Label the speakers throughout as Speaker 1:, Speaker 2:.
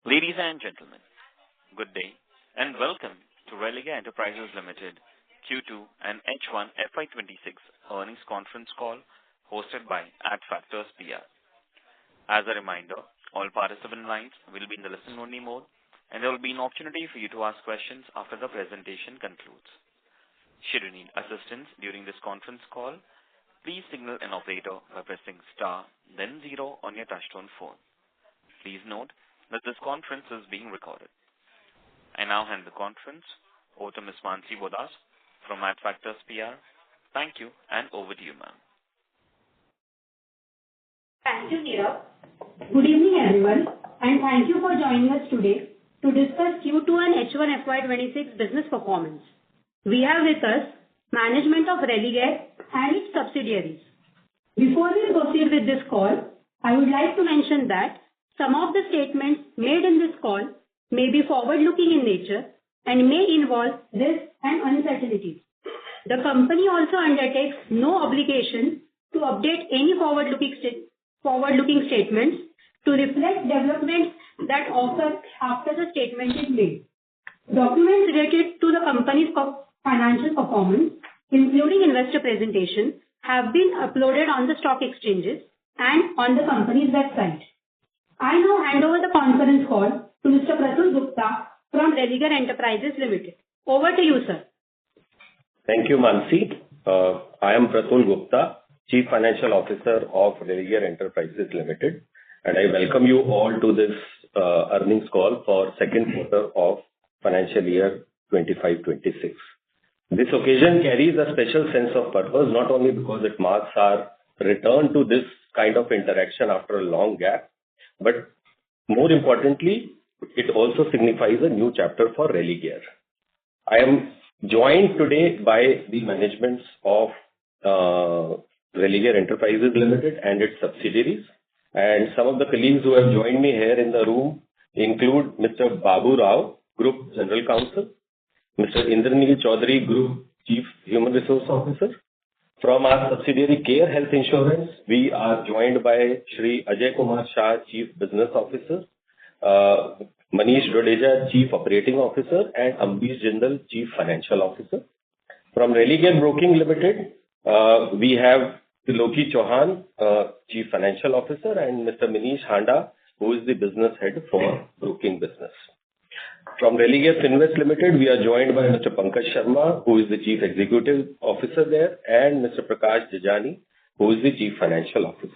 Speaker 1: Ladies and gentlemen, good day and welcome to Religare Enterprises Limited Q2 and H1 FY26 earnings conference call hosted by Adfactors PR. As a reminder, all participant lines will be in the listen-only mode and there will be an opportunity for you to ask questions after the presentation concludes. Should you need assistance during this conference call, please signal an operator by pressing star then 0 on your touchtone phone. Please note that this conference is being recorded. I now hand the conference over to Ms. Mansi Bodas from Adfactors PR. Thank you and over to you, ma'am.
Speaker 2: Thank you, Nirav. Good evening, everyone, and thank you for joining us today to discuss Q2 and H1 FY26 business performance. We have with us management of Religare and its subsidiaries. Before we proceed with this call, I would like to mention that some of the statements made in this call may be forward-looking in nature and may involve risks and uncertainties. The company also undertakes no obligation to update any forward-looking statements to reflect developments that occur after the statement is made. Documents related to the company's financial performance, including investor presentation, have been uploaded on the stock exchanges and on the company's website. I now hand over the conference call to Mr. Pratul Gupta from Religare Enterprises Limited. Over to you, sir.
Speaker 3: Thank you, Mansi. I am Pratul Gupta, Chief Financial Officer of Religare Enterprises Limited, and I welcome you all to this earnings call for second quarter of financial year 25-26. This occasion carries a special sense of purpose, not only because it marks our return to this kind of interaction after a long gap, but more importantly, it also signifies a new chapter for Religare. I am joined today by the managements of Religare Enterprises Limited and its subsidiaries, and some of the colleagues who have joined me here in the room include Mr. Babu Rao, Group General Counsel, Mr. Indraneel Chaudhary, Group Chief Human Resource Officer. From our subsidiary Care Health Insurance, we are joined by Shri Ajay Kumar Shah, Chief Business Officer, Manish Dodeja, Chief Operating Officer, and Ambish Jindal, Chief Financial Officer. From Religare Broking Limited, we have Loki Chauhan, Chief Financial Officer, and Mr. Manish Handa, who is the Business Head for Broking Business. From Religare Finvest Limited, we are joined by Mr. Pankaj Sharma, who is the Chief Executive Officer there, and Mr. Prakash Jajani, who is the Chief Financial Officer.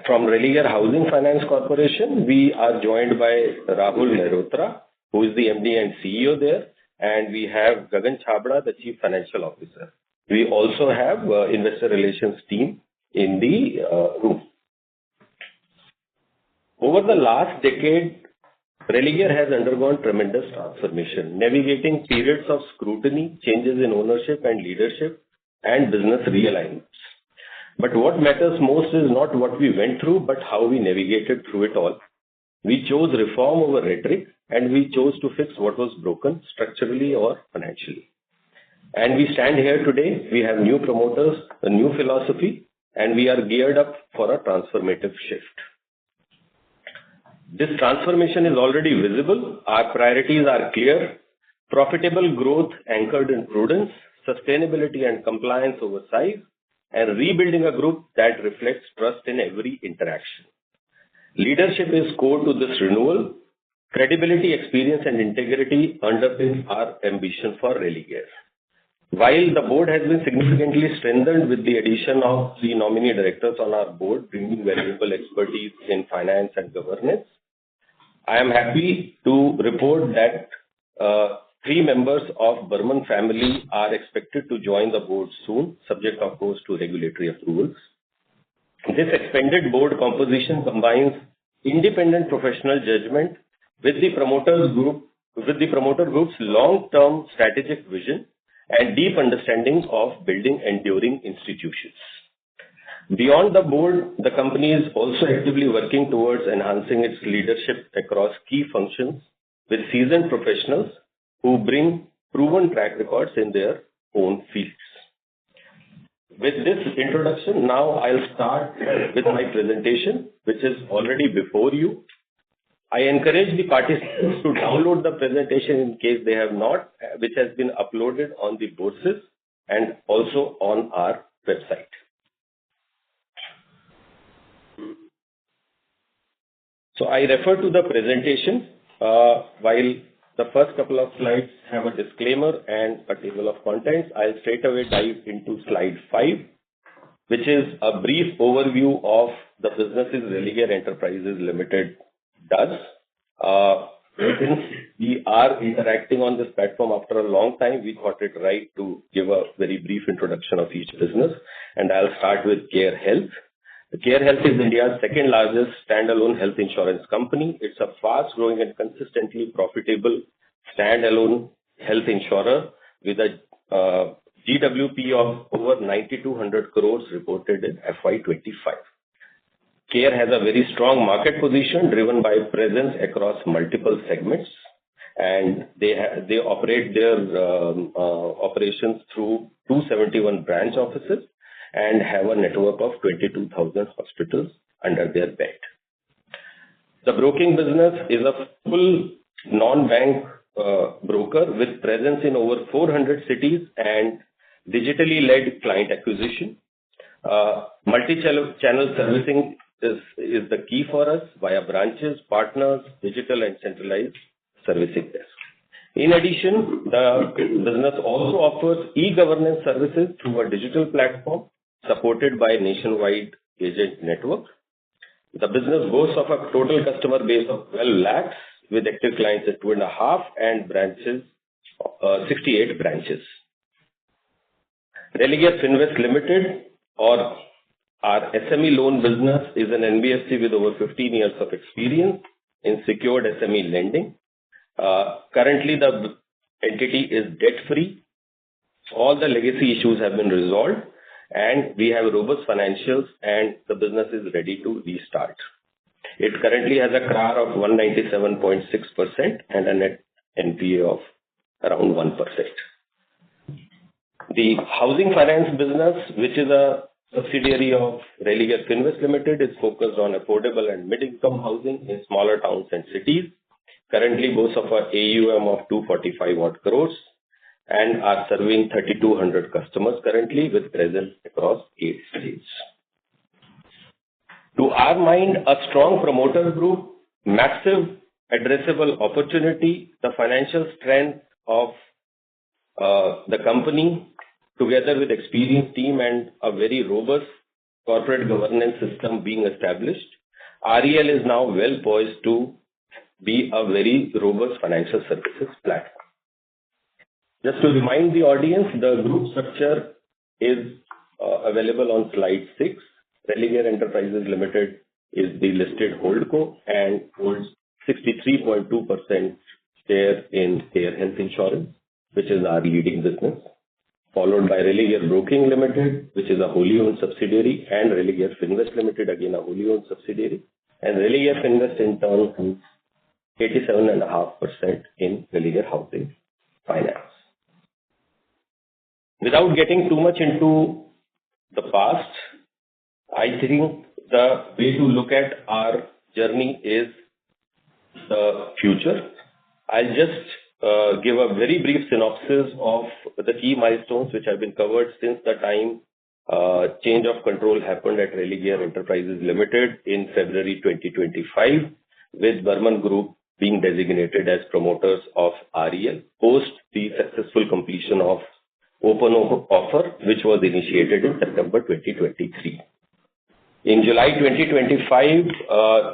Speaker 3: From Religare Housing Finance Corporation, we are joined by Rahul Mehrotra, who is the MD and CEO there, and we have Gagan Chhabra, the Chief Financial Officer. We also have Investor Relations team in the room. Over the last decade, Religare has undergone tremendous transformation, navigating periods of scrutiny, changes in ownership and leadership, and business realignments. But what matters most is not what we went through, but how we navigated through it all. We chose reform over rhetoric, and we chose to fix what was broken structurally or financially. And we stand here today, we have new promoters, a new philosophy, and we are geared up for a transformative shift. This transformation is already visible. Our priorities are clear: profitable growth anchored in prudence, sustainability and compliance over size, and rebuilding a group that reflects trust in every interaction. Leadership is core to this renewal. Credibility, experience, and integrity underpin our ambition for Religare. While the board has been significantly strengthened with the addition of 3 nominee directors on our board, bringing valuable expertise in finance and governance, I am happy to report that 3 members of Burman family are expected to join the board soon, subject of course to regulatory approvals. This expanded board composition combines independent professional judgment with the promoter group's long-term strategic vision and deep understanding of building enduring institutions. Beyond the board, the company is also actively working towards enhancing its leadership across key functions with seasoned professionals who bring proven track records in their own fields. With this introduction, now I'll start with my presentation, which is already before you. I encourage the participants to download the presentation in case they have not, which has been uploaded on the bourses and also on our website. So I refer to the presentation, while the first couple of slides have a disclaimer and a table of contents. I'll straight away dive into slide 5, which is a brief overview of the businesses Religare Enterprises Limited does. Since we are interacting on this platform after a long time, we thought it right to give a very brief introduction of each business, and I'll start with Care Health. Care Health is India's second largest standalone health insurance company. It's a fast-growing and consistently profitable standalone health insurer with a GWP of over 9,200 crores reported in FY25. Care has a very strong market position driven by presence across multiple segments, and they operate their operations through 271 branch offices and have a network of 22,000 hospitals under their belt. The broking business is a full non-bank broker with presence in over 400 cities and digitally led client acquisition. Multi-channel servicing is the key for us via branches, partners, digital and centralized servicing desk. In addition, the business also offers e-governance services through a digital platform supported by a nationwide agent network. The business boasts of a total customer base of 12 lakhs with active clients at 2.5 and branches, 68 branches. Religare Finvest Limited, or our SME loan business, is an NBFC with over 15 years of experience in secured SME lending. Currently, the entity is debt-free. All the legacy issues have been resolved, and we have robust financials, and the business is ready to restart. It currently has a CRAR of 197.6% and a net NPA of around 1%. The housing finance business, which is a subsidiary of Religare Finvest Limited, is focused on affordable and mid-income housing in smaller towns and cities. Currently boasts of an AUM of 245 odd crores and are serving 3,200 customers currently with presence across 8 states. To our mind, a strong promoter group, massive addressable opportunity, the financial strength of the company, together with experienced team and a very robust corporate governance system being established, REL is now well poised to be a very robust financial services platform. Just to remind the audience, the group structure is available on slide 6. Religare Enterprises Limited is the listed holdco and holds 63.2% share in Care Health Insurance, which is our leading business, followed by Religare Broking Limited, which is a wholly owned subsidiary, and Religare Finvest Limited, again a wholly owned subsidiary, and Religare Finvest in turn holds 87.5% in Religare Housing Finance. Without getting too much into the past, I think the way to look at our journey is the future. I'll just give a very brief synopsis of the key milestones which have been covered since the time change of control happened at Religare Enterprises Limited in February 2025, with Burman Group being designated as promoters of REL post the successful completion of open offer, which was initiated in September 2023. In July 2025,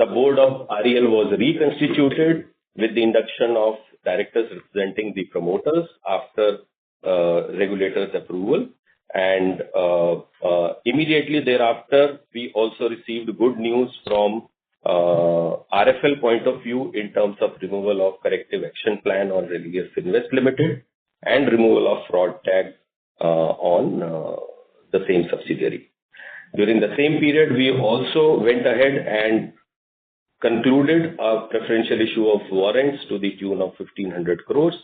Speaker 3: the board of REL was reconstituted with the induction of directors representing the promoters after regulators' approval. And immediately thereafter, we also received good news from RFL point of view in terms of removal of corrective action plan on Religare Finvest Limited and removal of fraud tag on the same subsidiary. During the same period, we also went ahead and concluded a preferential issue of warrants to the tune of 1,500 crores,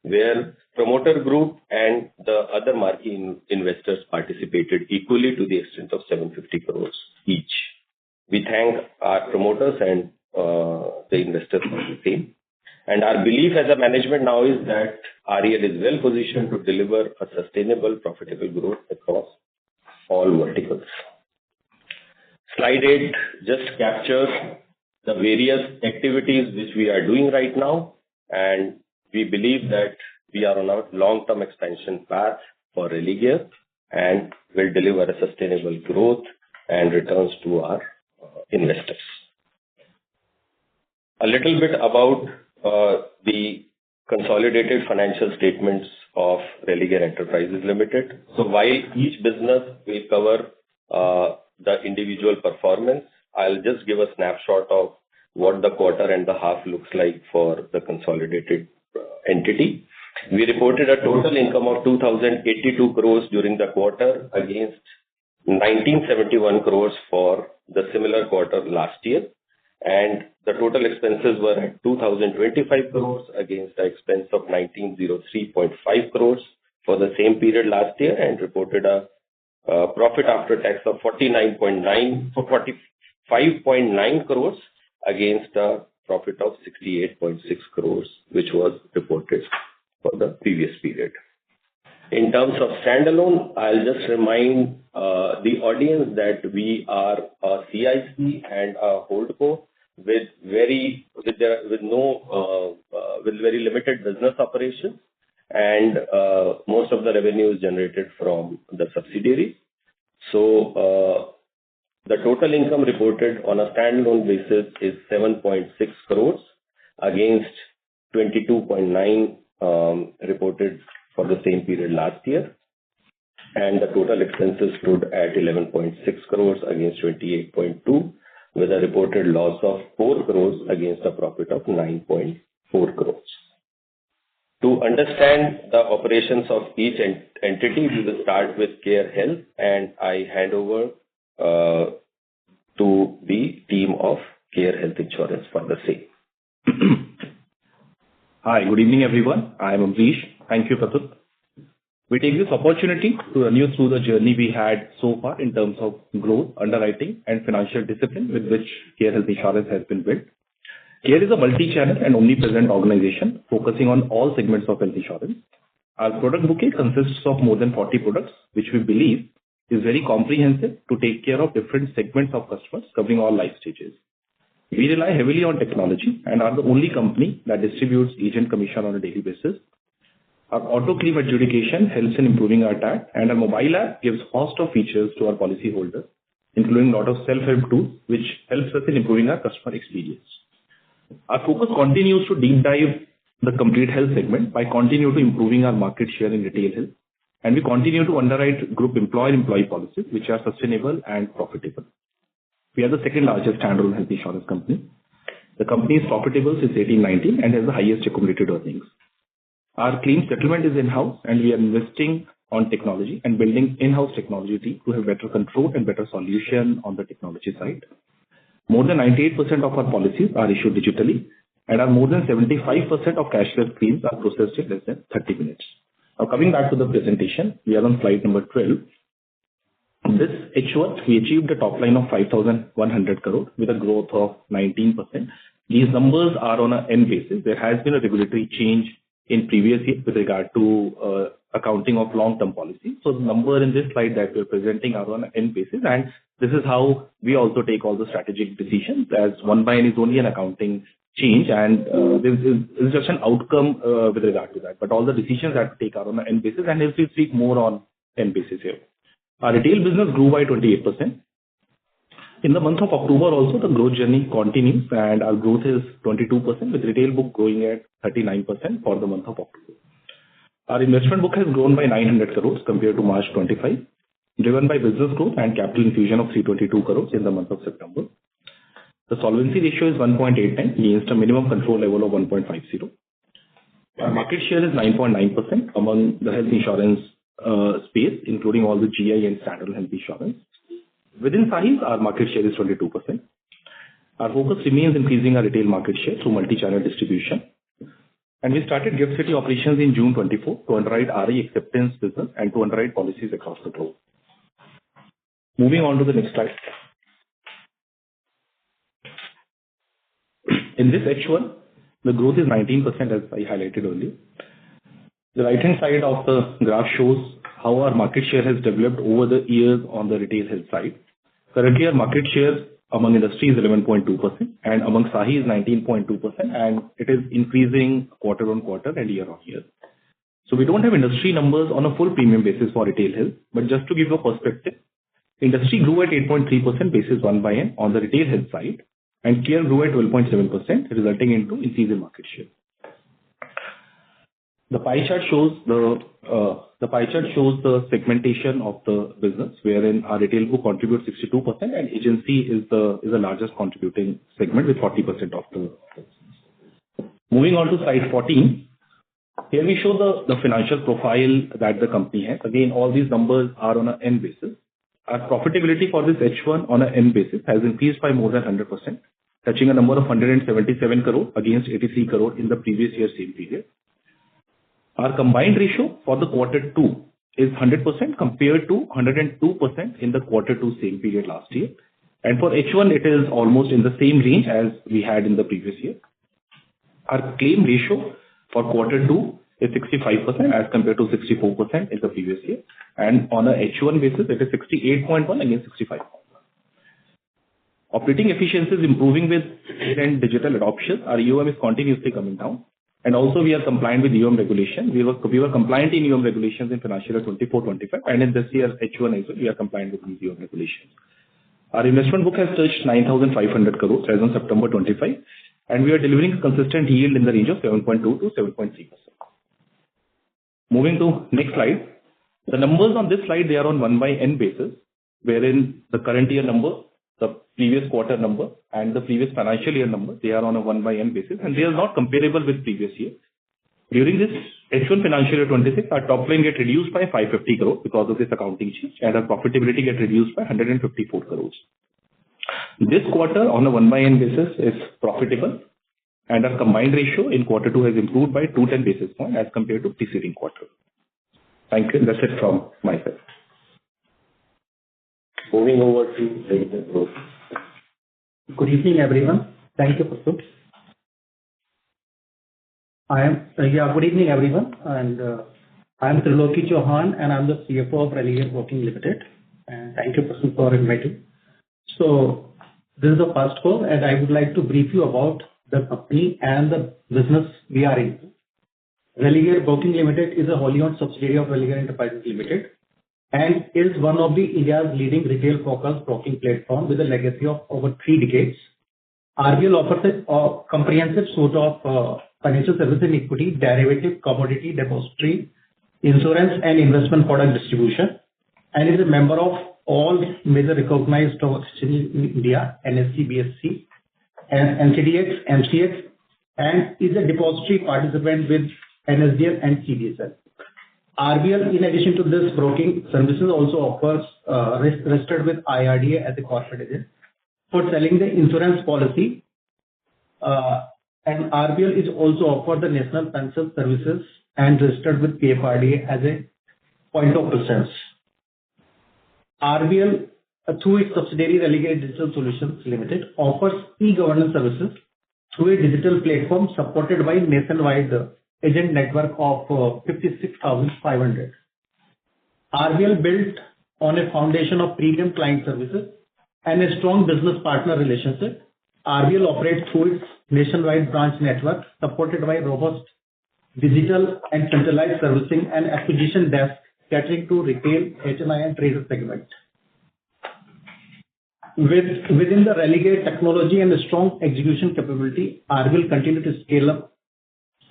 Speaker 3: where promoter group and the other marquee investors participated equally to the extent of 750 crores each. We thank our promoters and the investors for the same. And our belief as a management now is that REL is well positioned to deliver a sustainable, profitable growth across all verticals. Slide 8 just captures the various activities which we are doing right now, and we believe that we are on a long-term expansion path for Religare and will deliver a sustainable growth and returns to our investors. A little bit about the consolidated financial statements of Religare Enterprises Limited. So while each business will cover the individual performance, I'll just give a snapshot of what the quarter and the half looks like for the consolidated entity. We reported a total income of 2,082 crores during the quarter against 1,971 crores for the similar quarter last year. And the total expenses were at 2,025 crores against the expense of 1,903.5 crores for the same period last year, and reported a profit after tax of 45.9 crores against a profit of 68.6 crores, which was reported for the previous period. In terms of standalone, I'll just remind the audience that we are a CIC and a holdco with very limited business operations, and most of the revenue is generated from the subsidiaries. So the total income reported on a standalone basis is 7.6 crores against 22.9 reported for the same period last year, and the total expenses stood at 11.6 crores against 28.2, with a reported loss of 4 crores against a profit of 9.4 crores. To understand the operations of each entity, we will start with Care Health, and I hand over to the team of Care Health Insurance for the same.
Speaker 4: Hi, good evening, everyone. I am Amrish. Thank you, Pratul. We take this opportunity to run you through the journey we had so far in terms of growth, underwriting, and financial discipline with which Care Health Insurance has been built. Care is a multi-channel and omnipresent organization focusing on all segments of health insurance. Our product bouquet consists of more than 40 products, which we believe is very comprehensive to take care of different segments of customers covering all life stages. We rely heavily on technology and are the only company that distributes agent commission on a daily basis. Our auto claim adjudication helps in improving our TAT, and our mobile app gives host of features to our policyholders, including a lot of self-help tools, which helps us in improving our customer experience. Our focus continues to deep dive the complete health segment by continuing to improving our market share in retail health, and we continue to underwrite group employee policies which are sustainable and profitable. We are the second largest standalone health insurance company. The company is profitable since 1819 and has the highest accumulated earnings. Our claim settlement is in-house, and we are investing on technology and building in-house technology team to have better control and better solution on the technology side. More than 98% of our policies are issued digitally, and our more than 75% of cashless claims are processed in less than 30 minutes. Now, coming back to the presentation, we are on slide number 12. This H1, we achieved a top line of 5,100 crore with a growth of 19%. These numbers are on an N basis. There has been a regulatory change in previous year with regard to accounting of long-term policy. So the number in this slide that we're presenting are on an N basis, and this is how we also take all the strategic decisions, as 1 by N is only an accounting change, and this is just an outcome with regard to that. But all the decisions that we take are on an N basis, and we'll speak more on N basis here. Our retail business grew by 28%. In the month of October also, the growth journey continues, and our growth is 22%, with retail book growing at 39% for the month of October. Our investment book has grown by 900 crores compared to March 25, driven by business growth and capital infusion of 322 crores in the month of September. The solvency ratio is 1.8 times against a minimum control level of 1.50. Our market share is 9.9% among the health insurance space, including all the GI and standard health insurance. Within size, our market share is 22%. Our focus remains increasing our retail market share through multi-channel distribution. And we started GIFT City operations in June 24 to underwrite RE acceptance business and to underwrite policies across the globe. Moving on to the next slide. In this H1, the growth is 19% as I highlighted earlier. The right-hand side of the graph shows how our market share has developed over the years on the retail health side. Currently, our market share among industry is 11.2% and among SAHI is 19.2%, and it is increasing quarter on quarter and year on year. So we don't have industry numbers on a full premium basis for retail health, but just to give you a perspective, industry grew at 8.3% basis 1/N on the retail health side, and Care grew at 12.7%, resulting into increase in market share. The pie chart shows the segmentation of the business, wherein our retail book contributes 62% and agency is the largest contributing segment with 40% of the business. Moving on to slide 14, here we show the financial profile that the company has. Again, all these numbers are on an N basis. Our profitability for this H1 on an N basis has increased by more than 100%, touching a number of 177 crore against 83 crore in the previous year same period. Our combined ratio for the Q2 is 100% compared to 102% in the Q2 same period last year. And for H1, it is almost in the same range as we had in the previous year. Our claim ratio for Q2 is 65% as compared to 64% in the previous year. And on a H1 basis, it is 68.1 against 65. Operating efficiency is improving with and digital adoption. Our EOM is continuously coming down. And also we are compliant with EOM regulation. We were compliant in EOM regulations in financial year 24-25, and in this year H1 as well, we are compliant with these EOM regulations. Our investment book has touched 9,500 crores as on September 25, and we are delivering a consistent yield in the range of 7.2 to 7.3%. Moving to next slide. The numbers on this slide, they are on 1/N basis, wherein the current year number, the previous quarter number, and the previous financial year number, they are on a 1/N basis, and they are not comparable with previous year. During this H1 financial year 26, our top line get reduced by 550 crores because of this accounting change, and our profitability get reduced by 154 crores. This quarter on a 1/N basis is profitable, and our combined ratio in Q2 has improved by 210 basis points as compared to preceding quarter. Thank you. That's it from my side.
Speaker 3: Moving over to the growth.
Speaker 5: Good evening, everyone. Thank you, Pratul. Good evening, everyone. And I am Triloki Chauhan, and I'm the CFO of Religare Broking Limited. And thank you, Pratul, for inviting. So this is the first call, and I would like to brief you about the company and the business we are in. Religare Broking Limited is a wholly owned subsidiary of Religare Enterprises Limited, and is one of the India's leading retail-focused broking platform with a legacy of over 3 decades. RBL offers a comprehensive suite of financial services in equity, derivative, commodity, depository, insurance, and investment product distribution, and is a member of all major recognized stock exchanges in India, NSE, BSE, and NCDX, MCX, and is a depository participant with NSDL and CDSL. RBL, in addition to this broking services, also offers registered with IRDA as a corporate agent for selling the insurance policy. And RBL is also offered the National Pension Services and registered with PFRDA as a point of presence. RBL, through its subsidiary Religare Digital Solutions Limited, offers e-governance services through a digital platform supported by nationwide agent network of 56,500. RBL built on a foundation of premium client services and a strong business partner relationship. RBL operates through its nationwide branch network, supported by robust digital and centralized servicing and acquisition desk catering to retail, HNI, and trader segment. Within the Religare technology and a strong execution capability, RBL continue to scale up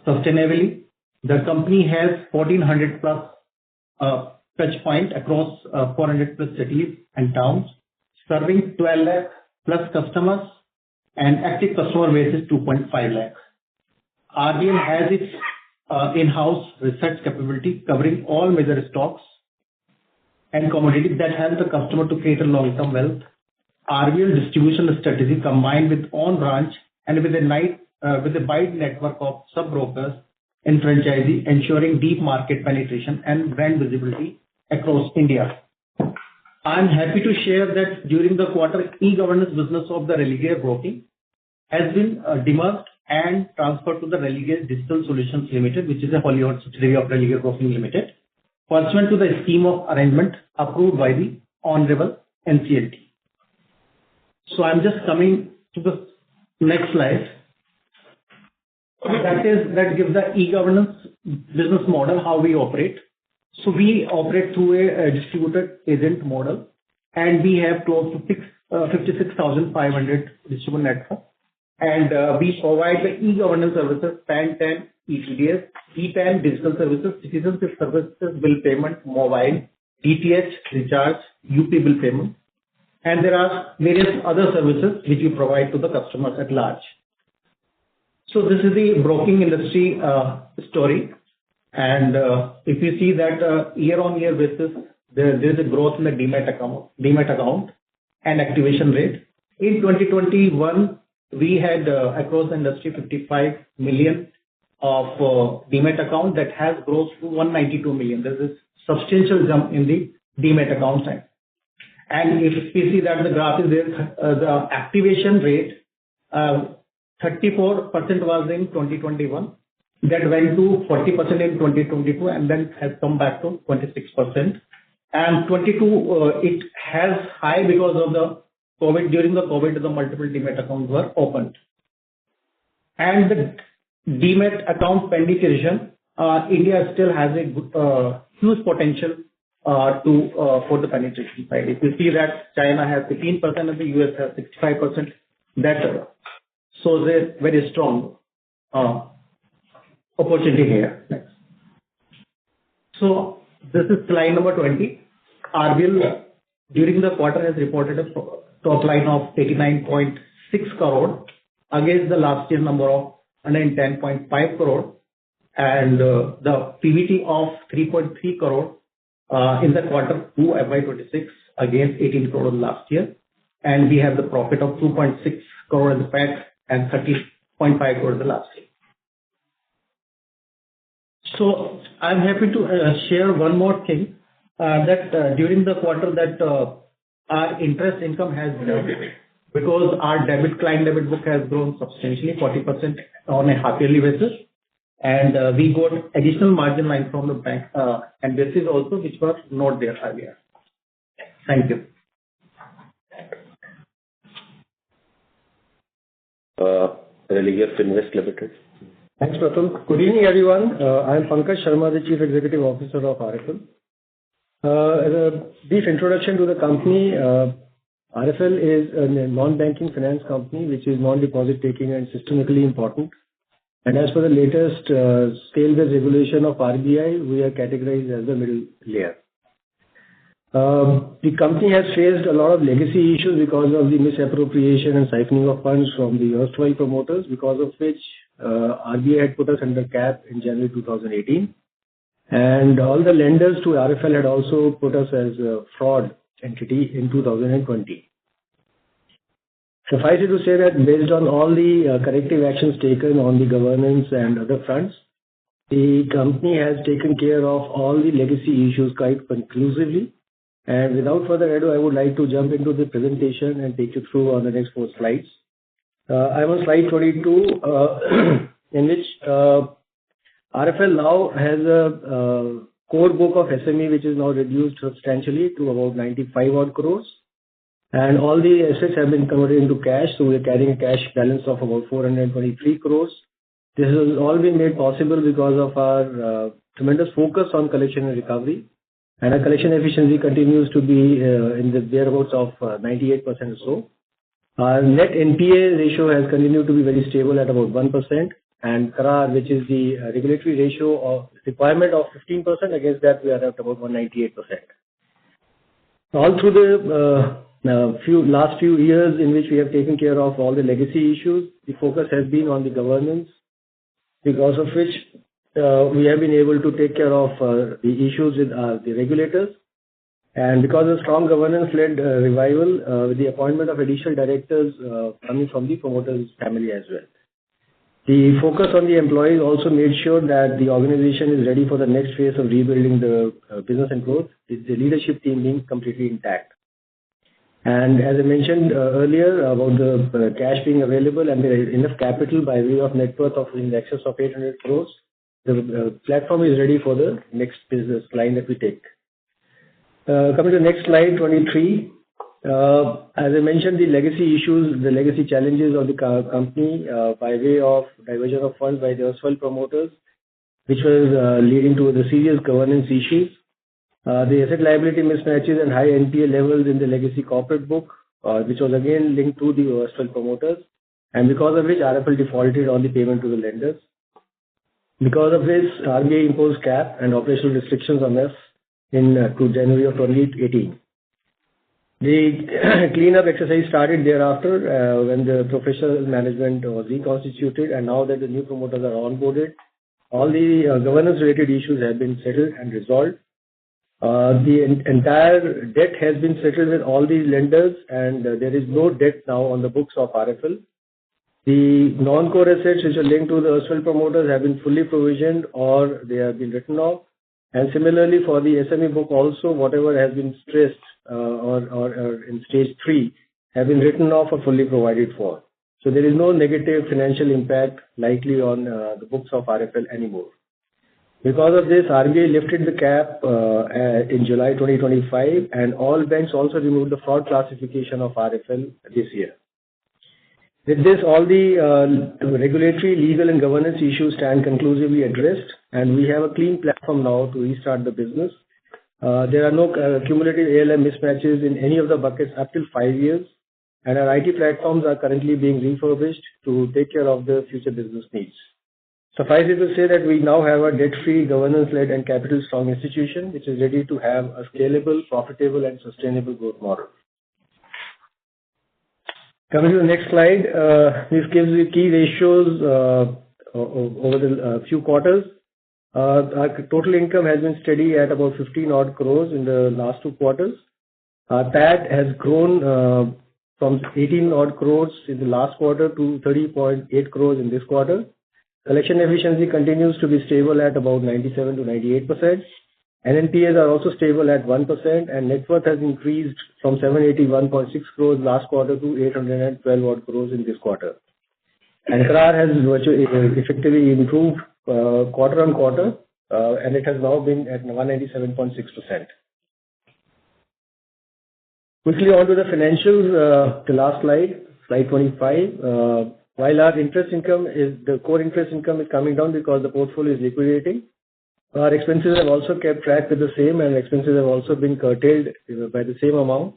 Speaker 5: sustainably. The company has 1,400 plus touch points across 400 plus cities and towns, serving 12 lakh plus customers, and active customer base is 2.5 lakh. RBL has its in-house research capability covering all major stocks and commodities that help the customer to create a long-term wealth. RBL distribution strategy combined with own branch and with a wide network of sub-brokers and franchisee, ensuring deep market penetration and brand visibility across India. I am happy to share that during the quarter, e-governance business of the Religare Broking has been demerged and transferred to the Religare Digital Solutions Limited, which is a wholly owned subsidiary of Religare Broking Limited, pursuant to the scheme of arrangement approved by the Honorable NCLT. So I'm just coming to the next slide. That gives the e-governance business model, how we operate. So we operate through a distributed agent model, and we have close to 56,500 distributed network. And we provide the e-governance services, PAN, TAN, ETDS, e-PAN, digital services, citizenship services, bill payment, mobile, DTH, recharge, UP bill payment. And there are various other services which we provide to the customers at large. So this is the broking industry story. And if you see that year-on-year basis, there is a growth in the demat account and activation rate. In 2021, we had across the industry 55 million of demat account that has grown to 192 million. There is a substantial jump in the demat account side. And if we see that the graph is there, the activation rate, 34% was in 2021. That went to 40% in 2022 and then has come back to 26%. And 22, it has high because of the COVID. During the COVID, the multiple demat accounts were opened. And the demat account penetration, India still has a huge potential for the penetration side. If you see that China has 15% and the US has 65%, that shows a very strong opportunity here. Next. So this is slide number 20. RBL during the quarter has reported a top line of 89.6 crore against the last year number of 110.5 crore, and the PBT of 3.3 crore in the quarter Q2FY26 against 18 crore last year, and we have the profit of 2.6 crore in the PAT and 30.5 crore the last year. So I'm happy to share one more thing that during the quarter that our interest income has grown because our client debit book has grown substantially 40% on a half yearly basis, and we got additional margin line from the bank and this is also which was not there earlier. Thank you.
Speaker 3: Religare Finvest Limited.
Speaker 6: Thanks, Pratul. Good evening, everyone. I am Pankaj Sharma, the Chief Executive Officer of RFL. As a brief introduction to the company, RFL is a non-banking finance company which is non-deposit taking and systemically important. And as per the latest scale-based regulation of RBI, we are categorized as the middle layer. The company has faced a lot of legacy issues because of the misappropriation and siphoning of funds from the erstwhile promoters, because of which RBI had put us under cap in January 2018. And all the lenders to RFL had also put us as a fraud entity in 2020. Suffice it to say that based on all the corrective actions taken on the governance and other fronts, the company has taken care of all the legacy issues quite conclusively. And without further ado, I would like to jump into the presentation and take you through on the next 4 slides. I'm on slide 22, in which RFL now has a core book of SME, which is now reduced substantially to about 95 odd crores. And all the assets have been converted into cash, so we are carrying a cash balance of about 423 crores. This has all been made possible because of our tremendous focus on collection and recovery. And our collection efficiency continues to be in the thereabouts of 98% or so. Our net NPA ratio has continued to be very stable at about 1%. And CRAR, which is the regulatory ratio of requirement of 15%, against that we are at about 198%. All through the last few years in which we have taken care of all the legacy issues, the focus has been on the governance, because of which we have been able to take care of the issues with the regulators. And because of strong governance-led revival, with the appointment of additional directors coming from the promoters' family as well. The focus on the employees also made sure that the organization is ready for the next phase of rebuilding the business and growth, with the leadership team being completely intact. And as I mentioned earlier about the cash being available and there is enough capital by way of net worth of in excess of 800 crores, the platform is ready for the next business line that we take. Coming to the next slide, 23. As I mentioned, the legacy issues, the legacy challenges of the company by way of diversion of funds by the erstwhile promoters, which was leading to the serious governance issues. The asset liability mismatches and high NPA levels in the legacy corporate book, which was again linked to the erstwhile promoters, and because of which RFL defaulted on the payment to the lenders. Because of this, RBI imposed cap and operational restrictions on us to January of 2018. The cleanup exercise started thereafter when the professional management was reconstituted, and now that the new promoters are onboarded, all the governance-related issues have been settled and resolved. The entire debt has been settled with all the lenders, and there is no debt now on the books of RFL. The non-core assets which are linked to the erstwhile promoters have been fully provisioned or they have been written off. And similarly for the SME book also, whatever has been stressed or in stage 3 have been written off or fully provided for. So there is no negative financial impact likely on the books of RFL anymore. Because of this, RBI lifted the cap in July 2025, and all banks also removed the fraud classification of RFL this year. With this, all the regulatory, legal and governance issues stand conclusively addressed, and we have a clean platform now to restart the business. There are no cumulative ALM mismatches in any of the buckets up till 5 years, and our IT platforms are currently being refurbished to take care of the future business needs. Suffice it to say that we now have a debt-free, governance-led and capital-strong institution which is ready to have a scalable, profitable and sustainable growth model. Coming to the next slide, this gives you key ratios over the few quarters. Our total income has been steady at about 15 odd crores in the last 2 quarters. Our PAT has grown from 18 odd crores in the last quarter to 30.8 crores in this quarter. Collection efficiency continues to be stable at about 97 to 98%. NNPAs are also stable at 1%, and net worth has increased from 781.6 crores last quarter to 812 odd crores in this quarter. And CRAR has effectively improved quarter on quarter, and it has now been at 197.6%. Quickly on to the financials, the last slide, slide 25. While our interest income the core interest income is coming down because the portfolio is liquidating, our expenses have also kept track with the same, and expenses have also been curtailed by the same amount.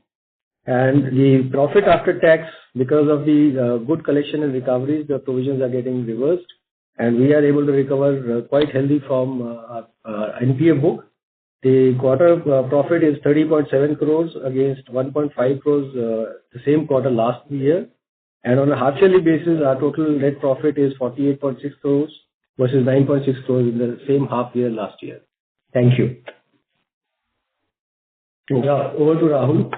Speaker 6: And the profit after tax, because of the good collection and recoveries, the provisions are getting reversed, and we are able to recover quite healthy from NPA book. The quarter profit is 30.7 crores against 1.5 crores the same quarter last year. And on a half-yearly basis, our total net profit is 48.6 crores versus 9.6 crores in the same half year last year. Thank you. Over to Rahul.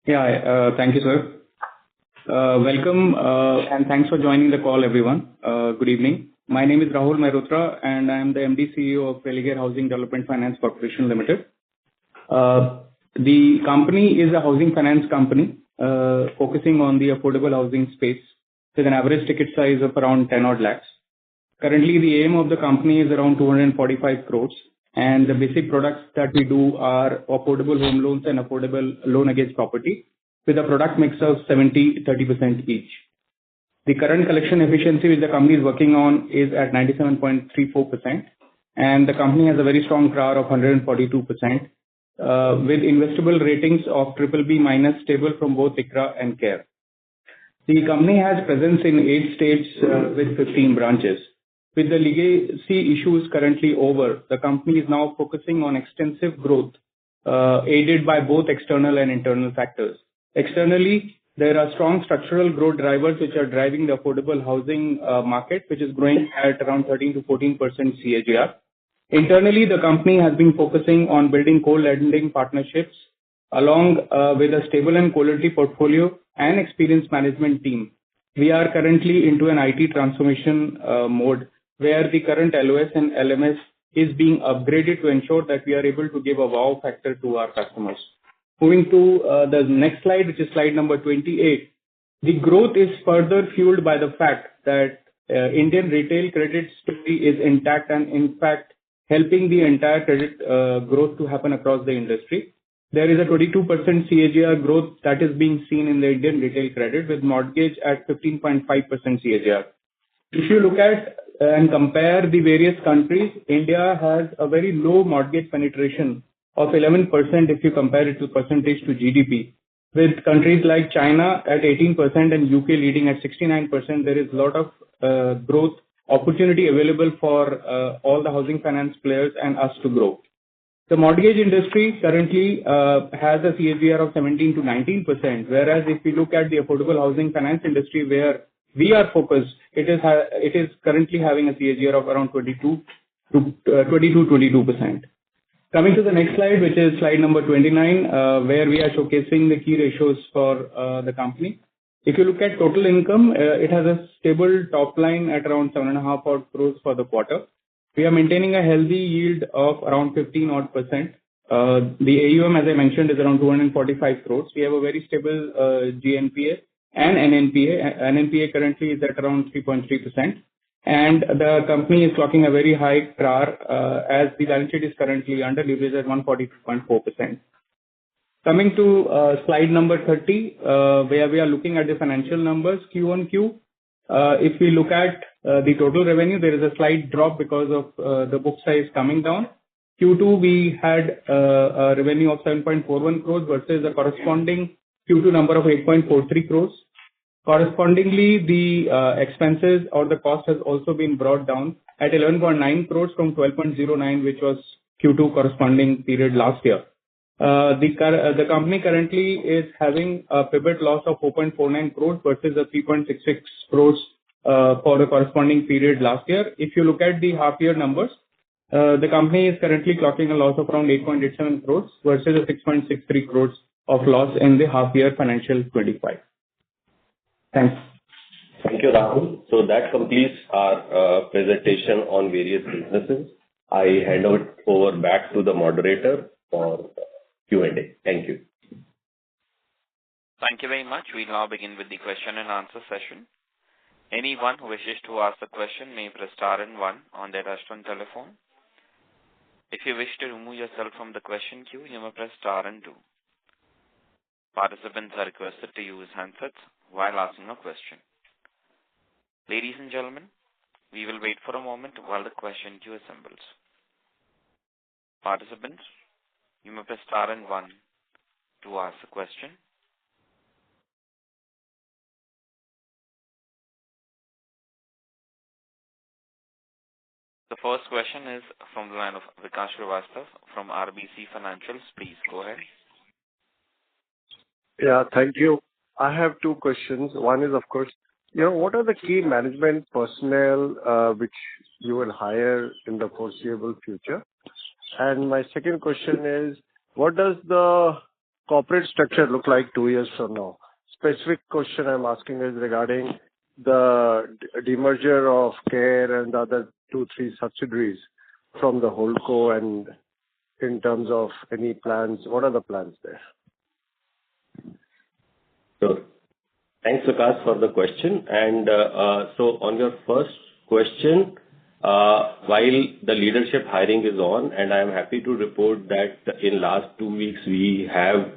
Speaker 7: Yeah, thank you, sir. Welcome and thanks for joining the call, everyone. Good evening. My name is Rahul Mehrotra, and I am the MD CEO of Religare Housing Development Finance Corporation Limited. The company is a housing finance company focusing on the affordable housing space with an average ticket size of around 10 odd lakhs. Currently, the aim of the company is around 245 crores, and the basic products that we do are affordable home loans and affordable loan against property with a product mix of 70-30% each. The current collection efficiency which the company is working on is at 97.34%, and the company has a very strong CRAR of 142%. With investable ratings of BBB minus stable from both ICRA and CARE. The company has presence in 8 states with 15 branches. With the legacy issues currently over, the company is now focusing on extensive growth, aided by both external and internal factors. Externally, there are strong structural growth drivers which are driving the affordable housing market, which is growing at around 13 to 14% CAGR. Internally, the company has been focusing on building co-lending partnerships along with a stable and quality portfolio and experienced management team. We are currently into an IT transformation mode where the current LOS and LMS is being upgraded to ensure that we are able to give a wow factor to our customers. Moving to the next slide, which is slide number 28. The growth is further fueled by the fact that Indian retail credit story is intact and in fact helping the entire credit growth to happen across the industry. There is a 22% CAGR growth that is being seen in the Indian retail credit, with mortgage at 15.5% CAGR. If you look at and compare the various countries, India has a very low mortgage penetration of 11% if you compare it to percentage to GDP. With countries like China at 18% and UK leading at 69%, there is a lot of growth opportunity available for all the housing finance players and us to grow. The mortgage industry currently has a CAGR of 17 to 19%, whereas if we look at the affordable housing finance industry where we are focused, it is currently having a CAGR of around 22%. Coming to the next slide, which is slide number 29, where we are showcasing the key ratios for the company. If you look at total income, it has a stable top line at around 7.5 crores for the quarter. We are maintaining a healthy yield of around 15%. The AUM, as I mentioned, is around 245 crores. We have a very stable GNPA and NNPA. NNPA currently is at around 3.3%. And the company is clocking a very high CRAR as the balance sheet is currently under leverage at 142.4%. Coming to slide number 30, where we are looking at the financial numbers Q on Q. If we look at the total revenue, there is a slight drop because of the book size coming down. Q2, we had a revenue of 7.41 crores versus the corresponding Q2 number of 8.43 crores. Correspondingly, the expenses or the cost has also been brought down at 11.9 crores from 12.09, which was Q2 corresponding period last year. The company currently is having a PBT loss of 4.49 crores versus a 3.66 crores for the corresponding period last year. If you look at the half year numbers, the company is currently clocking a loss of around 8.87 crores versus a 6.63 crores of loss in the half year financial 25. Thanks.
Speaker 3: Thank you, Rahul. So that completes our presentation on various businesses. I hand over back to the moderator for Q&A. Thank you.
Speaker 1: Thank you very much. We now begin with the question and answer session. Anyone who wishes to ask a question may press star and one on their touchtone telephone. If you wish to remove yourself from the question queue, you may press star and two. Participants are requested to use handsets while asking a question. Ladies and gentlemen, we will wait for a moment while the question queue assembles. Participants, you may press star and one to ask a question. The first question is from the line of Vikas Srivastava from RBC Financials. Please go ahead.
Speaker 8: Yeah, thank you. I have two questions. One is, of course, what are the key management personnel which you will hire in the foreseeable future? And my second question is, what does the corporate structure look like 2 years from now? Specific question I'm asking is regarding the demerger of CARE and the other 2-3 subsidiaries from the holdco, and in terms of any plans, what are the plans there?
Speaker 3: Sure. Thanks, Vikas, for the question. And so on your first question, while the leadership hiring is on, and I am happy to report that in last 2 weeks, we have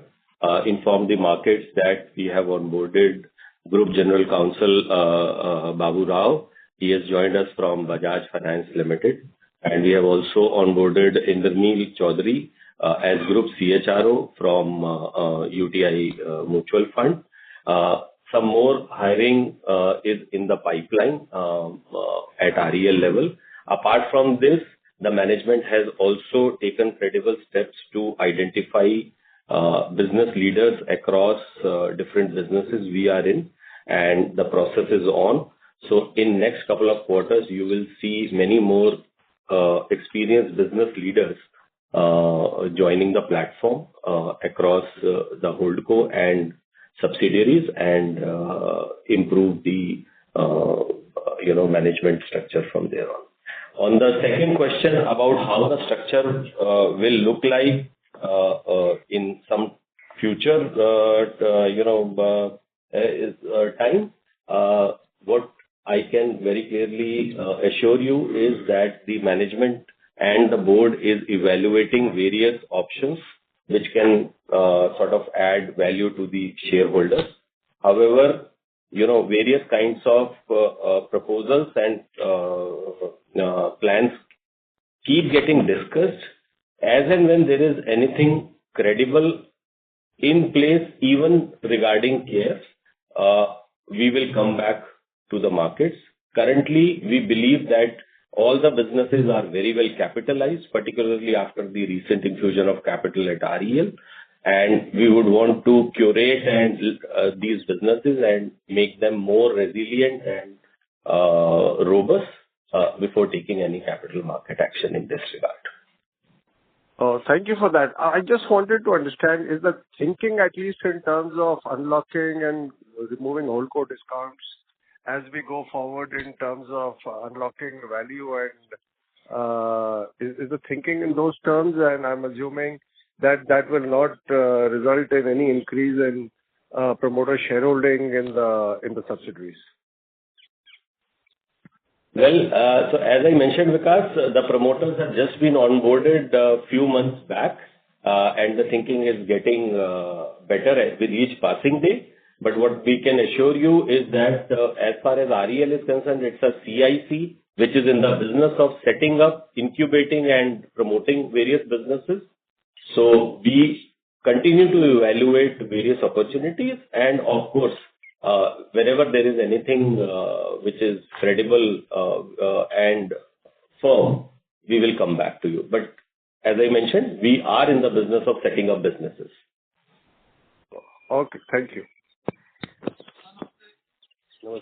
Speaker 3: informed the markets that we have onboarded Group General Counsel Babu Rao. He has joined us from Bajaj Finance Limited. And we have also onboarded Indraneil Chaudhary as Group CHRO from UTI Mutual Fund. Some more hiring is in the pipeline at REL level. Apart from this, the management has also taken credible steps to identify business leaders across different businesses we are in, and the process is on. So in next couple of quarters, you will see many more experienced business leaders joining the platform across the holdco and subsidiaries, and improve the management structure from there on. On the second question about how the structure will look like in some future time. What I can very clearly assure you is that the management and the board is evaluating various options which can sort of add value to the shareholders. However, various kinds of proposals and plans keep getting discussed. As and when there is anything credible in place, even regarding CARE, we will come back to the markets. Currently, we believe that all the businesses are very well capitalized, particularly after the recent infusion of capital at REL, and we would want to curate these businesses and make them more resilient and robust before taking any capital market action in this regard.
Speaker 8: Thank you for that. I just wanted to understand, is the thinking, at least in terms of unlocking and removing holdco discounts as we go forward in terms of unlocking value, and is the thinking in those terms? And I'm assuming that that will not result in any increase in promoter shareholding in the subsidiaries.
Speaker 3: Well, so as I mentioned, Vikas, the promoters have just been onboarded a few months back, and the thinking is getting better with each passing day. But what we can assure you is that as far as REL is concerned, it's a CIC, which is in the business of setting up, incubating, and promoting various businesses. So we continue to evaluate various opportunities, and of course, whenever there is anything which is credible and firm, we will come back to you. But as I mentioned, we are in the business of setting up businesses.
Speaker 8: Okay, thank you.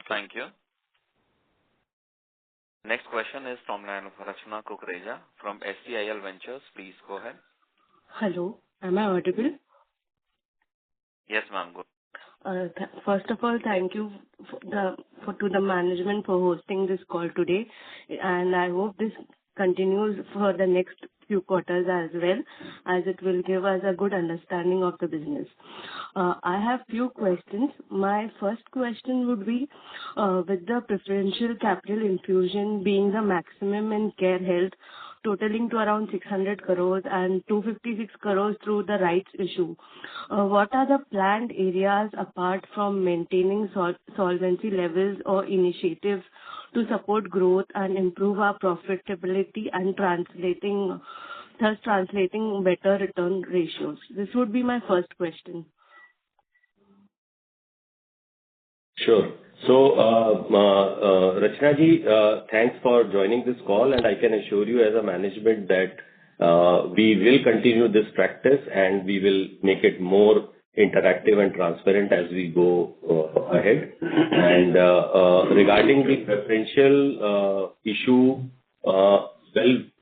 Speaker 1: Thank you. Next question is from line of Rachna Kukreja from STIL Ventures. Please go ahead.
Speaker 9: Hello, am I audible?
Speaker 1: Yes, ma'am. Good.
Speaker 9: First of all, thank you to the management for hosting this call today, and I hope this continues for the next few quarters as well, as it will give us a good understanding of the business. I have few questions. My first question would be, with the preferential capital infusion being the maximum in Care Health, totaling to around 600 crores and 256 crores through the rights issue, what are the planned areas apart from maintaining solvency levels or initiatives to support growth and improve our profitability and translating better return ratios? This would be my first question.
Speaker 3: Sure. So, Rachna ji, thanks for joining this call, and I can assure you as a management that we will continue this practice and we will make it more interactive and transparent as we go ahead. And regarding the preferential issue, well,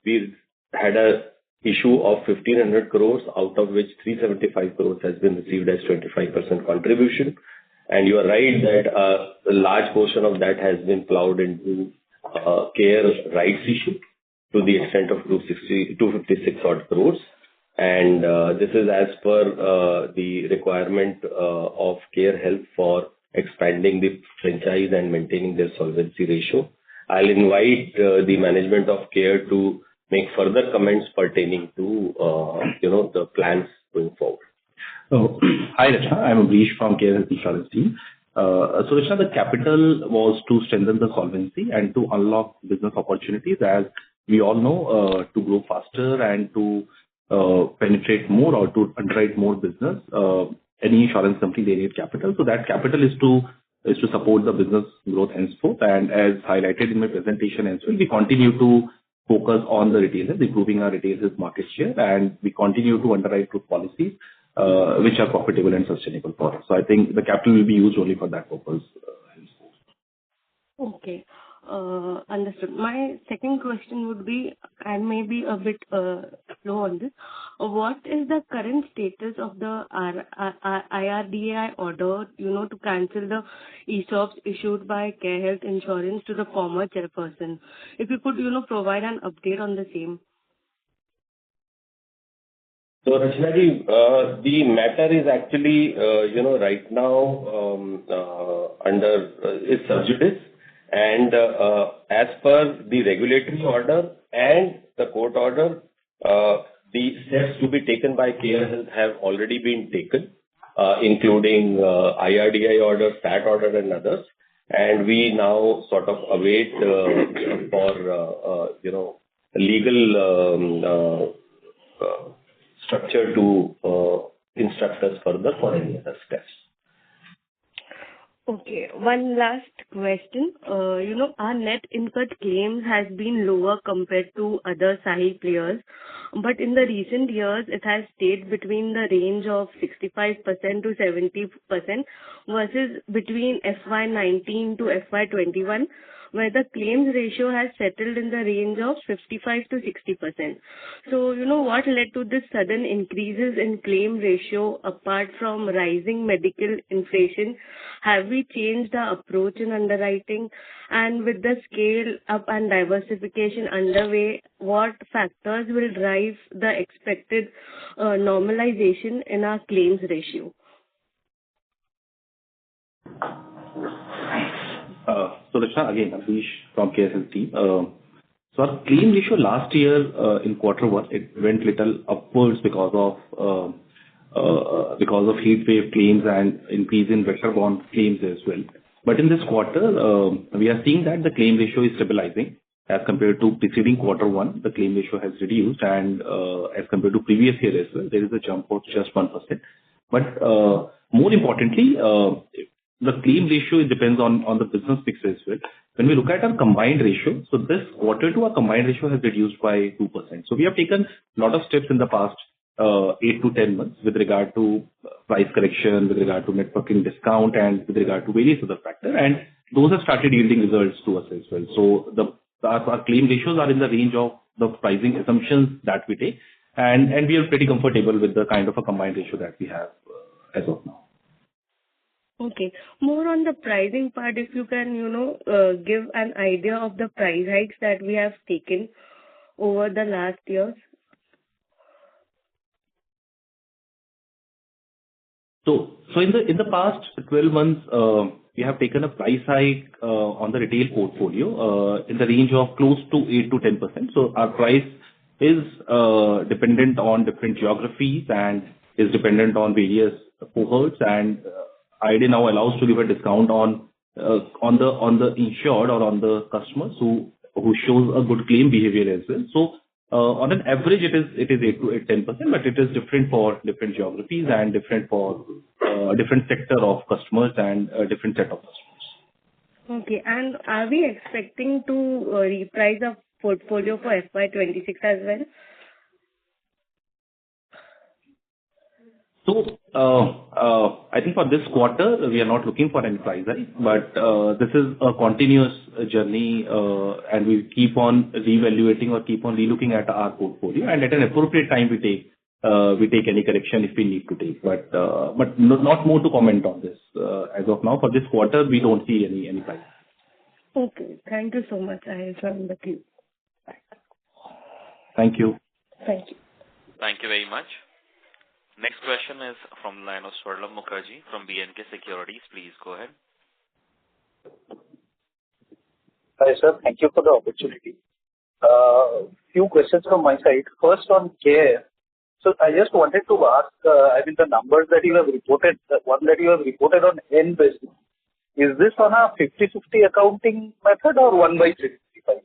Speaker 3: we had a issue of 1,500 crores, out of which 375 crores has been received as 25% contribution. And you are right that a large portion of that has been plowed into Care rights issue to the extent of 256 odd crores. And this is as per the requirement of Care Health for expanding the franchise and maintaining their solvency ratio. I'll invite the management of Care to make further comments pertaining to the plans going forward.
Speaker 4: Hi, Rachna. I'm Amrish from Care Health Insurance team. So, Rachna, the capital was to strengthen the solvency and to unlock business opportunities. As we all know, to grow faster and to penetrate more or to underwrite more business, any insurance company, they need capital. So that capital is to support the business growth henceforth. And as highlighted in my presentation as well, we continue to focus on the retailers, improving our retailers' market share, and we continue to underwrite good policies which are profitable and sustainable for us. So I think the capital will be used only for that purpose.
Speaker 9: Okay. Understood. My second question would be, I may be a bit slow on this. What is the current status of the IRDAI order, to cancel the ESOPs issued by Care Health Insurance to the former chairperson? If you could, provide an update on the same.
Speaker 3: So, Rachna ji, the matter is actually, right now under is sub judice, and as per the regulatory order and the court order, the steps to be taken by Care Health have already been taken, including IRDI order, STAT order, and others. And we now sort of await for legal structure to instruct us further for any other steps.
Speaker 9: Okay, one last question. Our net incurred claims has been lower compared to other SAHI players, but in the recent years, it has stayed between the range of 65% to 70% versus between FY19 to FY21, where the claims ratio has settled in the range of 55 to 60%. So, what led to this sudden increases in claim ratio apart from rising medical inflation? Have we changed our approach in underwriting? And with the scale up and diversification underway, what factors will drive the expected normalization in our claims ratio?
Speaker 4: So, Rachna, again, Amrish from Care Health team. So our claim ratio last year in Q1, it went little upwards because of heat wave claims and increase in vector-borne claims as well. But in this quarter, we are seeing that the claim ratio is stabilizing as compared to preceding Q1. The claim ratio has reduced, and as compared to previous year as well, there is a jump of just 1%. But more importantly, the claim ratio, it depends on the business mix as well. When we look at our combined ratio, so this Q2, our combined ratio has reduced by 2%. So we have taken a lot of steps in the past 8 to 10 months with regard to price correction, with regard to networking discount, and with regard to various other factors. And those have started yielding results to us as well. So our claim ratios are in the range of the pricing assumptions that we take. And we are pretty comfortable with the kind of a combined ratio that we have as of now.
Speaker 9: Okay. More on the pricing part, if you can, give an idea of the price hikes that we have taken over the last years.
Speaker 4: So in the past 12 months, we have taken a price hike on the retail portfolio in the range of close to 8 to 10%. So our price is dependent on different geographies and is dependent on various cohorts, and IRDAI now allows to give a discount on the insured or on the customers who shows a good claim behavior as well. So on an average, it is 8 to 10%, but it is different for different geographies and different for different sector of customers and a different set of customers.
Speaker 9: Okay, and are we expecting to reprice the portfolio for FY26 as well?
Speaker 4: So, I think for this quarter, we are not looking for any price hike, but this is a continuous journey, and we keep on reevaluating or keep on relooking at our portfolio, and at an appropriate time, we take any correction if we need to take. But not more to comment on this. As of now, for this quarter, we don't see any price.
Speaker 9: Okay. Thank you so much. I join the queue.
Speaker 4: Thank you.
Speaker 9: Thank you.
Speaker 1: Thank you very much. Next question is from the line of Swarlam Mukherjee from B&K Securities. Please go ahead.
Speaker 10: Hi, sir. Thank you for the opportunity. Few questions from my side. First, on Care. So I just wanted to ask, the numbers that you have reported, the one that you have reported on N basis, is this on a 50/50 accounting method or 1/365?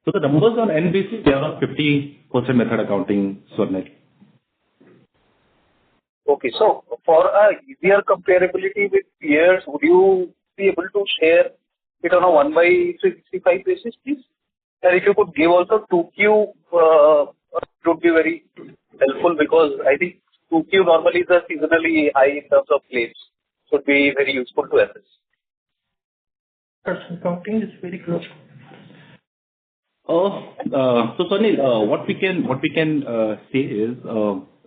Speaker 4: So the numbers on N basis, they are on 50% method accounting, Swarnaj.
Speaker 10: Okay. So for a easier comparability with peers, would you be able to share it on a 1/365 basis, please? And if you could give also 2Q, it would be very helpful, because I think 2Q normally is a seasonally high in terms of claims. So it would be very useful to assess.
Speaker 5: Accounting is very close.
Speaker 4: So Sunil, what we can say is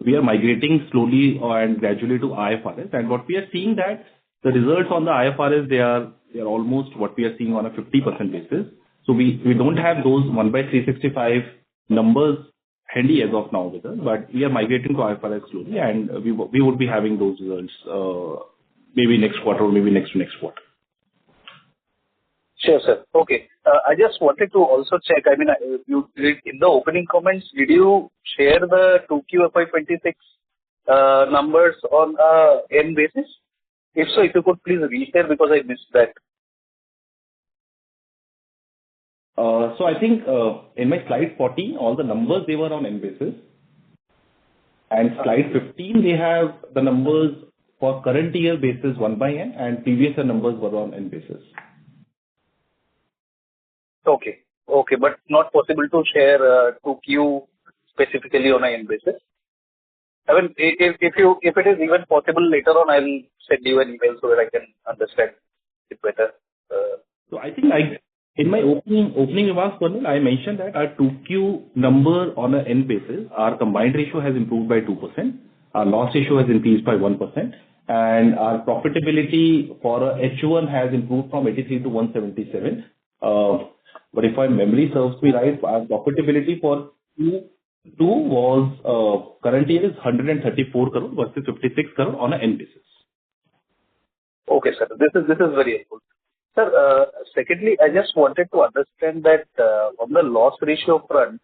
Speaker 4: we are migrating slowly and gradually to IFRS, and what we are seeing that the results on the IFRS, they are almost what we are seeing on a 50% basis. So we don't have those 1/365 numbers handy as of now with us, but we are migrating to IFRS slowly, and we would be having those results maybe next quarter or maybe next to next quarter.
Speaker 10: Sure, sir. Okay. I just wanted to also check, I mean, you did in the opening comments, did you share the 2Q FY26 numbers on N basis? If so, if you could please reshare because I missed that.
Speaker 4: So I think in my slide 14, all the numbers, they were on N basis. And slide 15, they have the numbers for current year basis 1 by N, and previous year numbers were on N basis.
Speaker 10: Okay. Okay, but not possible to share 2Q specifically on a N basis? I mean, if it is even possible later on, I'll send you an email so that I can understand it better.
Speaker 4: So I think in my opening remarks, Purnil, I mentioned that our 2Q number on a N basis, our combined ratio has improved by 2%, our loss ratio has increased by 1%, and our profitability for H1 has improved from 83 to 177. But if my memory serves me right, our profitability for Q2 was current year is 134 crore versus 56 crore on a N basis.
Speaker 10: Okay, sir. This is very helpful. Sir, secondly, I just wanted to understand that on the loss ratio front,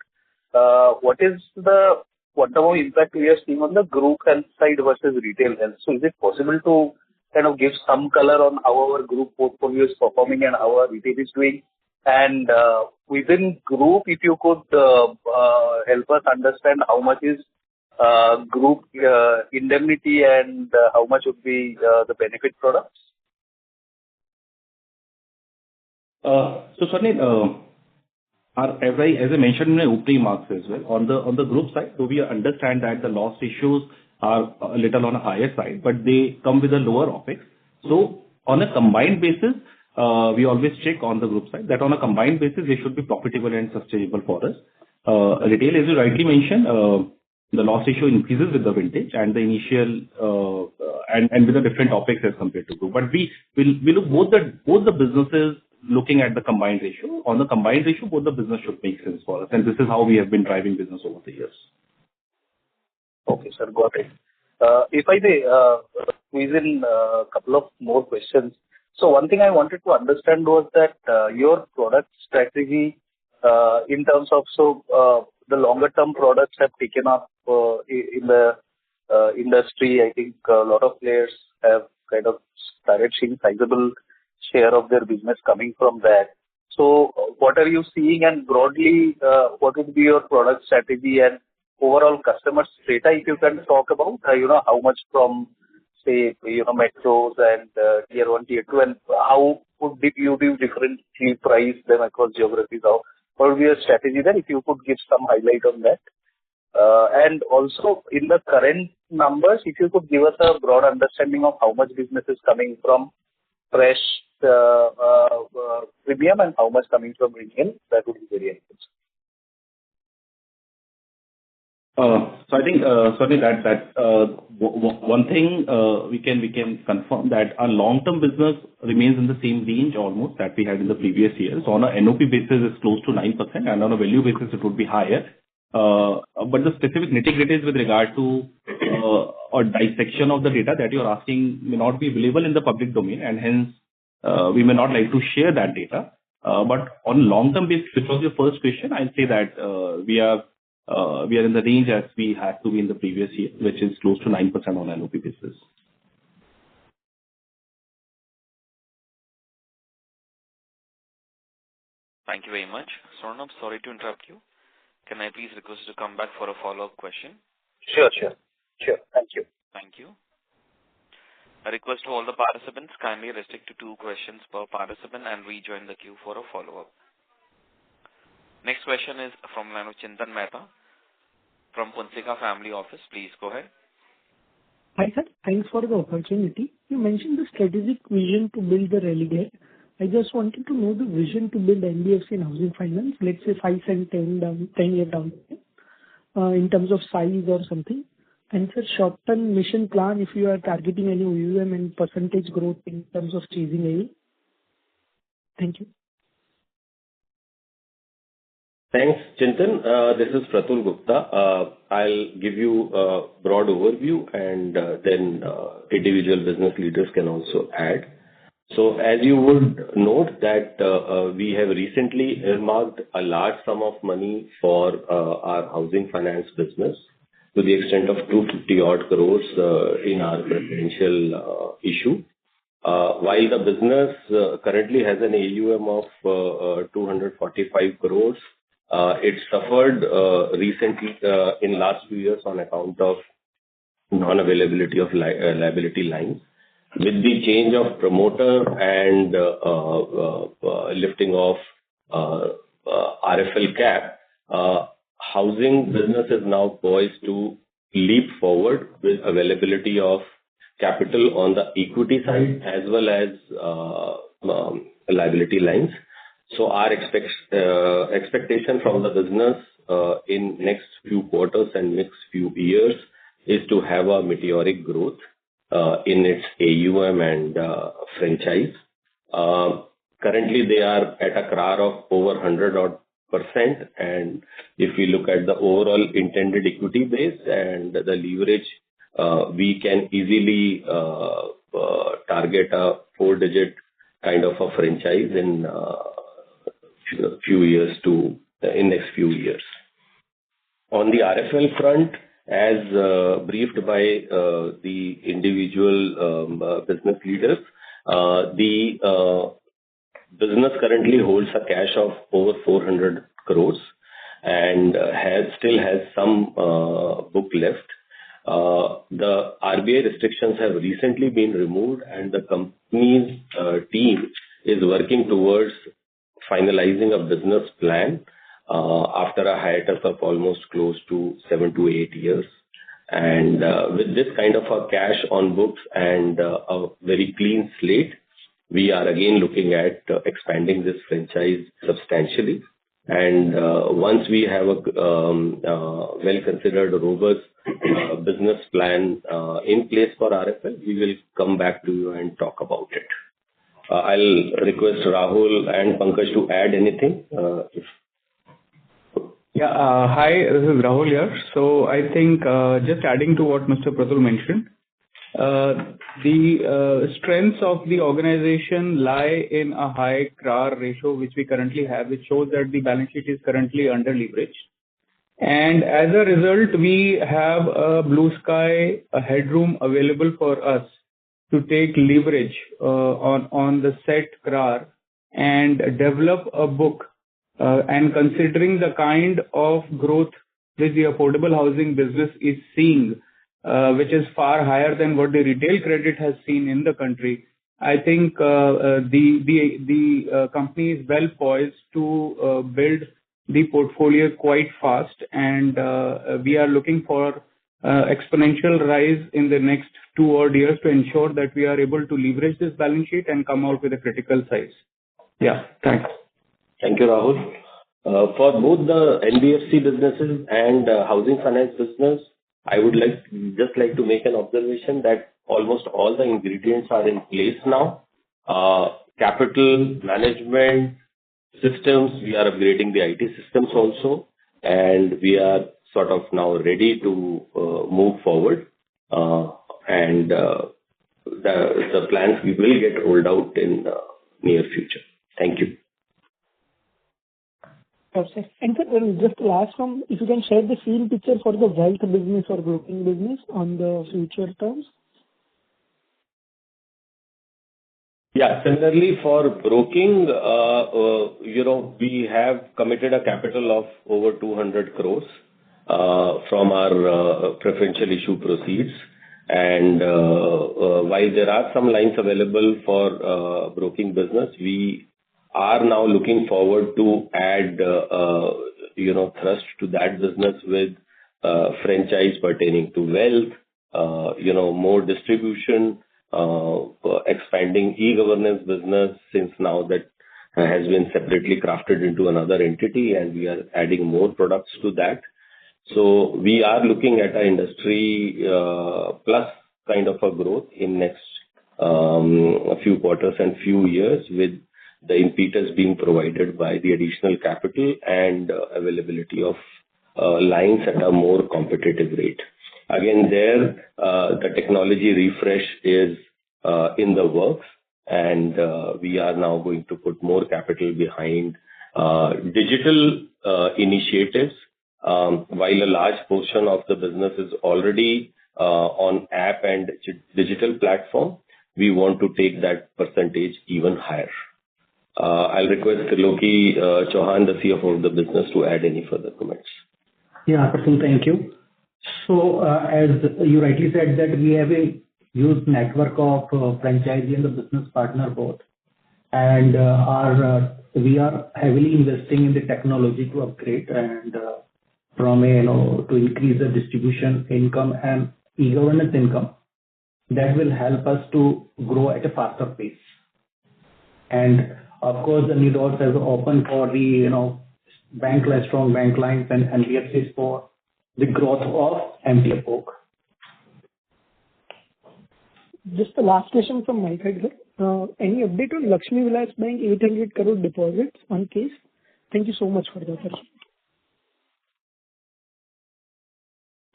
Speaker 10: what is the quantum of impact we are seeing on the group health side versus retail health? So is it possible to kind of give some color on how our group portfolio is performing and how our retail is doing? And within group, if you could help us understand how much is group indemnity and how much would be the benefit products?
Speaker 4: So certainly, as I mentioned in my opening remarks as well, on the group side, so we understand that the loss ratios are a little on a higher side, but they come with a lower OpEx. So on a combined basis, we always check on the group side that on a combined basis, they should be profitable and sustainable for us. Retail, as you rightly mentioned, the loss ratio increases with the vintage and the initial and with a different OpEx as compared to group. But we look both the businesses looking at the combined ratio. On the combined ratio, both the business should make sense for us, and this is how we have been driving business over the years.
Speaker 10: Okay, sir, got it. If I may squeeze in a couple of more questions. So one thing I wanted to understand was that your product strategy in terms of the longer term products have taken up in the industry. I think a lot of players have kind of started seeing sizable share of their business coming from that. So what are you seeing, and broadly, what would be your product strategy and overall customer data, if you can talk about, how much from, say, metros and tier 1, tier 2, and how would you do differently price them across geographies? What would be your strategy there, if you could give some highlight on that? And also, in the current numbers, if you could give us a broad understanding of how much business is coming from fresh premium and how much coming from renewal, that would be very helpful.
Speaker 4: So I think certainly that one thing we can confirm that our long-term business remains in the same range almost that we had in the previous years. So on a NOP basis, it's close to 9%, and on a value basis, it would be higher. But the specific nitty-gritties with regard to or dissection of the data that you're asking may not be available in the public domain, and hence we may not like to share that data. But on long-term basis, which was your first question, I'll say that we are in the range as we had to be in the previous year, which is close to 9% on NOP basis.
Speaker 1: Thank you very much. Swarnabh, sorry to interrupt you. Can I please request you to come back for a follow-up question?
Speaker 10: Sure. Thank you.
Speaker 1: Thank you. A request to all the participants, kindly restrict to 2 questions per participant and rejoin the queue for a follow-up. Next question is from Chintan Mehta from Punsika Family Office. Please go ahead.
Speaker 11: Hi, sir. Thanks for the opportunity. You mentioned the strategic vision to build the Religare. I just wanted to know the vision to build NBFC and housing finance, let's say 5 and 10 year down in terms of size or something. And sir, short-term mission plan, if you are targeting any AUM and percentage growth in terms of chasing AUM. Thank you.
Speaker 3: Thanks, Chintan. This is Pratul Gupta. I'll give you a broad overview, and then individual business leaders can also add. So as you would note that we have recently earmarked a large sum of money for our housing finance business to the extent of 250 odd crores in our preferential issue. While the business currently has an AUM of 245 crores, it suffered recently in last few years on account of non-availability of liability lines. With the change of promoter and lifting of RFL cap, housing business is now poised to leap forward with availability of capital on the equity side as well as liability lines. So our expectation from the business in next few quarters and next few years is to have a meteoric growth in its AUM and franchise. Currently, they are at a CRAR of over 100%, and if we look at the overall intended equity base and the leverage, we can easily target a 4-digit kind of a franchise in next few years. On the RFL front, as briefed by the individual business leaders, the business currently holds a cash of over 400 crores and still has some book left. The RBI restrictions have recently been removed, and the company's team is working towards finalizing a business plan after a hiatus of almost close to 7 to 8 years. And with this kind of a cash on books and a very clean slate, we are again looking at expanding this franchise substantially. And once we have a well-considered, robust business plan in place for RFL, we will come back to you and talk about it. I'll request Rahul and Pankaj to add anything.
Speaker 7: Hi, this is Rahul here. So I think just adding to what Mr. Pratul mentioned, the strengths of the organization lie in a high CRAR ratio, which we currently have, which shows that the balance sheet is currently under leveraged. And as a result, we have a blue sky, a headroom available for us to take leverage on the set CRAR and develop a book. And considering the kind of growth which the affordable housing business is seeing, which is far higher than what the retail credit has seen in the country, I think the company is well poised to build the portfolio quite fast, and we are looking for exponential rise in the next 2 odd years to ensure that we are able to leverage this balance sheet and come out with a critical size. Yeah, thanks.
Speaker 3: Thank you, Rahul. For both the NBFC businesses and housing finance business, I would just like to make an observation that almost all the ingredients are in place now. Capital management systems, we are upgrading the IT systems also, and we are sort of now ready to move forward. And the plans we will get rolled out in the near future. Thank you.
Speaker 11: Okay. And just last one, if you can share the same picture for the wealth business or broking business on the future terms.
Speaker 3: Yeah, similarly for broking, we have committed a capital of over 200 crores from our preferential issue proceeds. And while there are some lines available for broking business, we are now looking forward to add, thrust to that business with franchise pertaining to wealth, more distribution, expanding e-governance business, since now that has been separately crafted into another entity, and we are adding more products to that. So we are looking at an industry plus kind of a growth in next a few quarters and few years, with the impetus being provided by the additional capital and availability of lines at a more competitive rate. Again, there, the technology refresh is in the works, and we are now going to put more capital behind digital initiatives. While a large portion of the business is already on app and digital platform, we want to take that percentage even higher. I'll request Triloki Chauhan, the CFO of the business, to add any further comments.
Speaker 5: Yeah, Pratul, thank you. So, as you rightly said, that we have a huge network of franchisee and the business partner both. And we are heavily investing in the technology to upgrade and from to increase the distribution income and e-governance income. That will help us to grow at a faster pace. And of course, the new doors have opened for the strong bank lines and NBFCs for the growth of MTF book.
Speaker 11: Just the last question from my side, sir. Any update on Lakshmi Vilas Bank 800 crore deposits on case? Thank you so much for the question.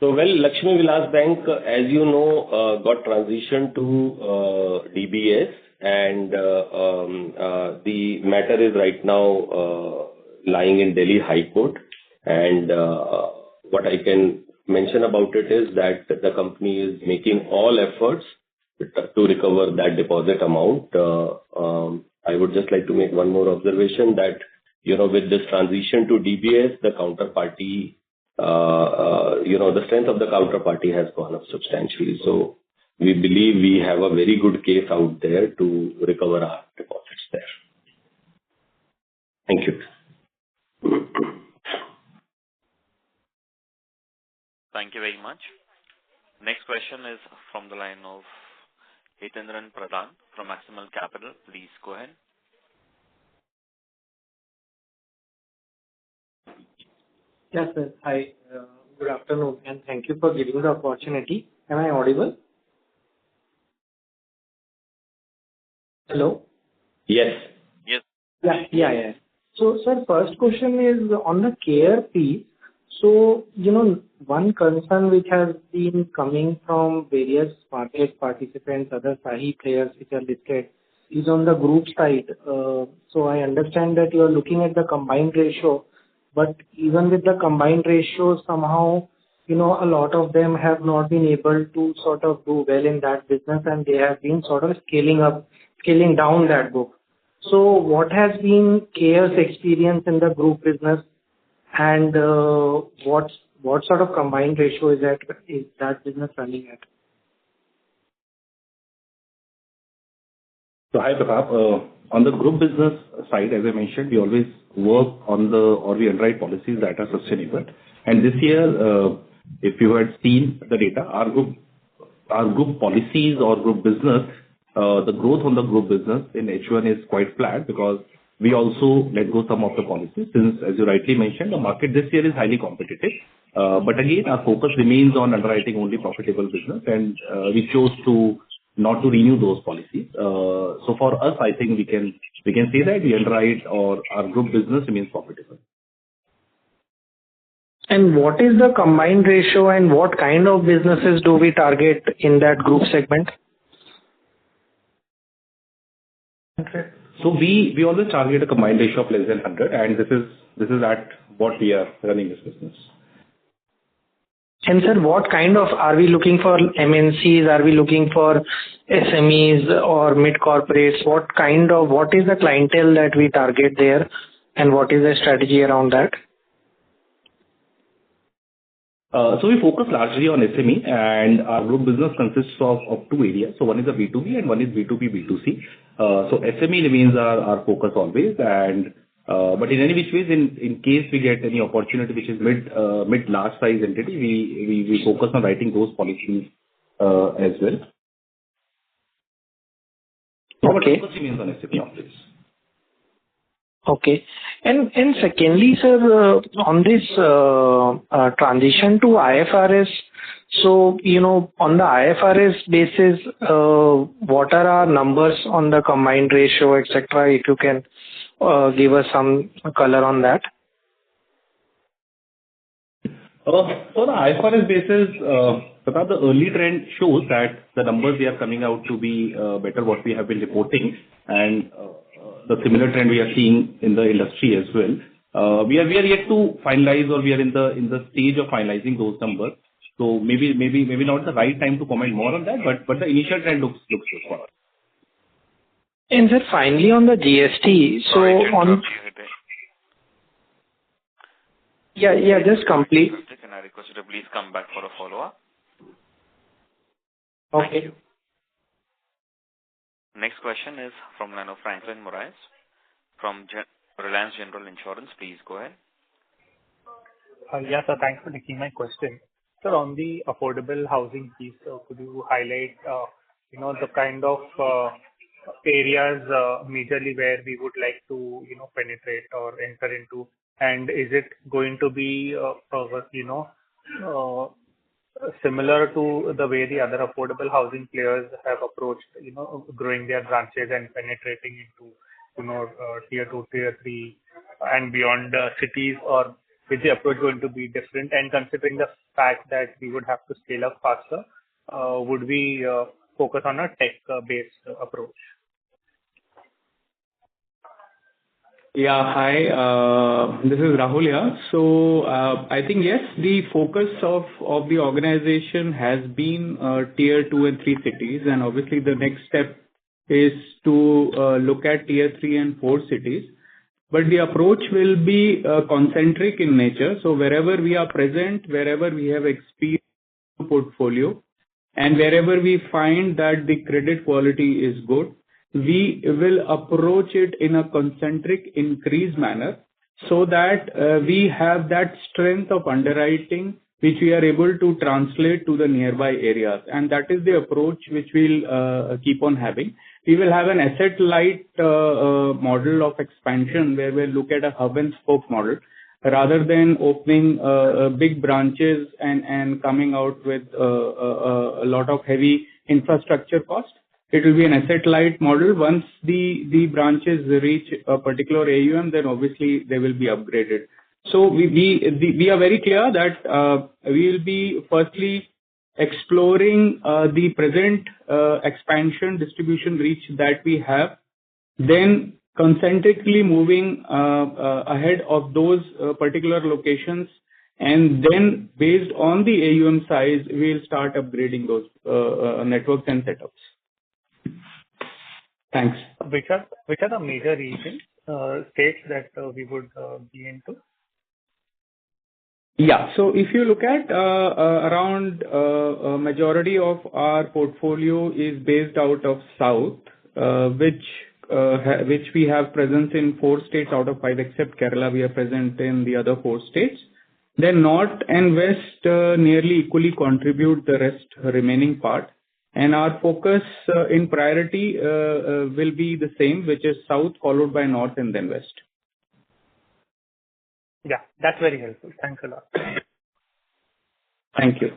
Speaker 3: So, well, Lakshmi Vilas Bank, as you know, got transitioned to DBS, and the matter is right now lying in Delhi High Court. And what I can mention about it is that the company is making all efforts to recover that deposit amount. I would just like to make one more observation that, with this transition to DBS, the counterparty, the strength of the counterparty has gone up substantially. So we believe we have a very good case out there to recover our deposits there. Thank you.
Speaker 1: Thank you very much. Next question is from the line of Hitendran Pradhan from Maximal Capital. Please go ahead.
Speaker 12: Yes, sir. Hi. Good afternoon, and thank you for giving the opportunity. Am I audible? Hello?
Speaker 3: Yes.
Speaker 1: Yes.
Speaker 12: Yeah. So, sir, first question is on the care piece. So, one concern which has been coming from various market participants, other SAHI players which are listed, is on the group side. So I understand that you are looking at the combined ratio, but even with the combined ratio, somehow, a lot of them have not been able to sort of do well in that business, and they have been sort of scaling down that book. So what has been CARE's experience in the group business, and what sort of combined ratio is that business running at?
Speaker 4: So, hi, Pratap. On the group business side, as I mentioned, we always work on we underwrite policies that are sustainable. And this year, if you had seen the data, our group policies or group business, the growth on the group business in H1 is quite flat because we also let go some of the policies since, as you rightly mentioned, the market this year is highly competitive. But again, our focus remains on underwriting only profitable business, and we chose not to renew those policies. So for us, I think we can say that we underwrite or our group business remains profitable.
Speaker 12: And what is the combined ratio and what kind of businesses do we target in that group segment?
Speaker 4: Okay. So we always target a combined ratio of less than 100, and this is at what we are running this business.
Speaker 12: And sir, what kind of, are we looking for MNCs? Are we looking for SMEs or mid corporates? What is the clientele that we target there, and what is the strategy around that?
Speaker 4: So we focus largely on SME, and our group business consists of two areas. So one is the B2B and one is B2B, B2C. So SME remains our focus always, and but in any which ways, in case we get any opportunity which is mid large size entity, we focus on writing those policies as well.
Speaker 12: Okay.
Speaker 4: Focus remains on SME always.
Speaker 12: Okay. And secondly, sir, on this transition to IFRS, so, on the IFRS basis, what are our numbers on the combined ratio, et cetera, if you can give us some color on that?
Speaker 4: For the IFRS basis, Pratap, the early trend shows that the numbers we are coming out to be better what we have been reporting, and the similar trend we are seeing in the industry as well. We are yet to finalize, or we are in the stage of finalizing those numbers. So maybe not the right time to comment more on that, but the initial trend looks good for us.
Speaker 12: And sir, finally on the GST, so
Speaker 1: Sorry to
Speaker 12: on...
Speaker 1: interrupt you, Hitesh.
Speaker 12: Yeah, just complete.
Speaker 1: Can I request you to please come back for a follow-up?
Speaker 12: Okay.
Speaker 1: Next question is from line of Franklin Moraes from Reliance General Insurance. Please go ahead.
Speaker 13: Yes, sir. Thanks for taking my question. Sir, on the affordable housing piece, could you highlight, the kind of areas majorly where we would like to, penetrate or enter into? And is it going to be, similar to the way the other affordable housing players have approached, growing their branches and penetrating into, tier 2, tier 3 and beyond cities, or is the approach going to be different? And considering the fact that we would have to scale up faster, would we focus on a tech-based approach?
Speaker 7: Yeah, hi. This is Rahul here. So I think, yes, the focus of the organization has been tier 2 and 3 cities. And obviously, the next step is to look at tier 3 and 4 cities. But the approach will be concentric in nature. So wherever we are present, wherever we have experience portfolio, and wherever we find that the credit quality is good, we will approach it in a concentric increase manner so that we have that strength of underwriting which we are able to translate to the nearby areas. And that is the approach which we'll keep on having. We will have an asset light model of expansion where we'll look at a hub and spoke model rather than opening big branches and coming out with a lot of heavy infrastructure cost. It will be an asset light model. Once the branches reach a particular AUM, then obviously they will be upgraded. So we are very clear that we will be firstly exploring the present expansion distribution reach that we have, then concentrically moving ahead of those particular locations, and then based on the AUM size, we'll start upgrading those networks and setups. Thanks.
Speaker 13: Which are the major regions, states that we would be into?
Speaker 7: Yeah. So if you look at around a majority of our portfolio is based out of South, which we have presence in 4 states out of 5, except Kerala, we are present in the other 4 states. Then North and West nearly equally contribute the rest remaining part. And our focus in priority will be the same, which is South followed by North and then West.
Speaker 13: Yeah, that's very helpful. Thanks a lot.
Speaker 7: Thank you.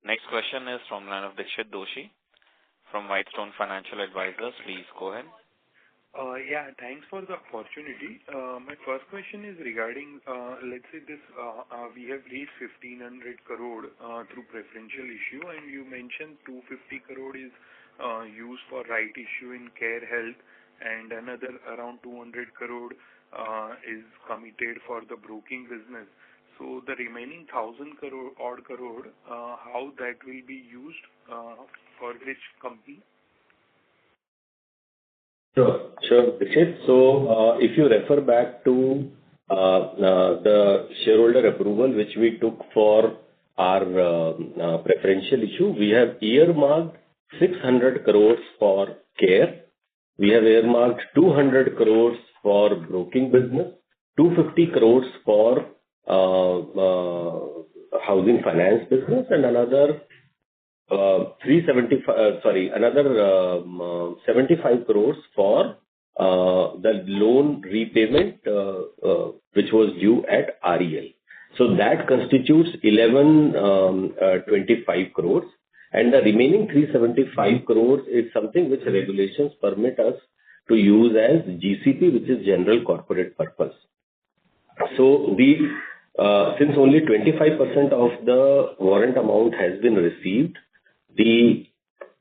Speaker 1: Next question is from line of Dikshit Doshi from Whitestone Financial Advisors. Please go ahead.
Speaker 14: Yeah, thanks for the opportunity. My first question is regarding, let's say this, we have reached 1,500 crore through preferential issue, and you mentioned 250 crore is used for right issue in care health, and another around 200 crore is committed for the broking business. So the remaining 1,000 crore, how that will be used for which company?
Speaker 3: Sure, Dikshit. So, if you refer back to the shareholder approval which we took for our preferential issue, we have earmarked 600 crores for care. We have earmarked 200 crores for broking business, 250 crores for housing finance business, and another 75 crores for the loan repayment, which was due at REL. So that constitutes 1125 crores, and the remaining 375 crores is something which regulations permit us to use as GCP, which is general corporate purpose. So we, since only 25% of the warrant amount has been received, the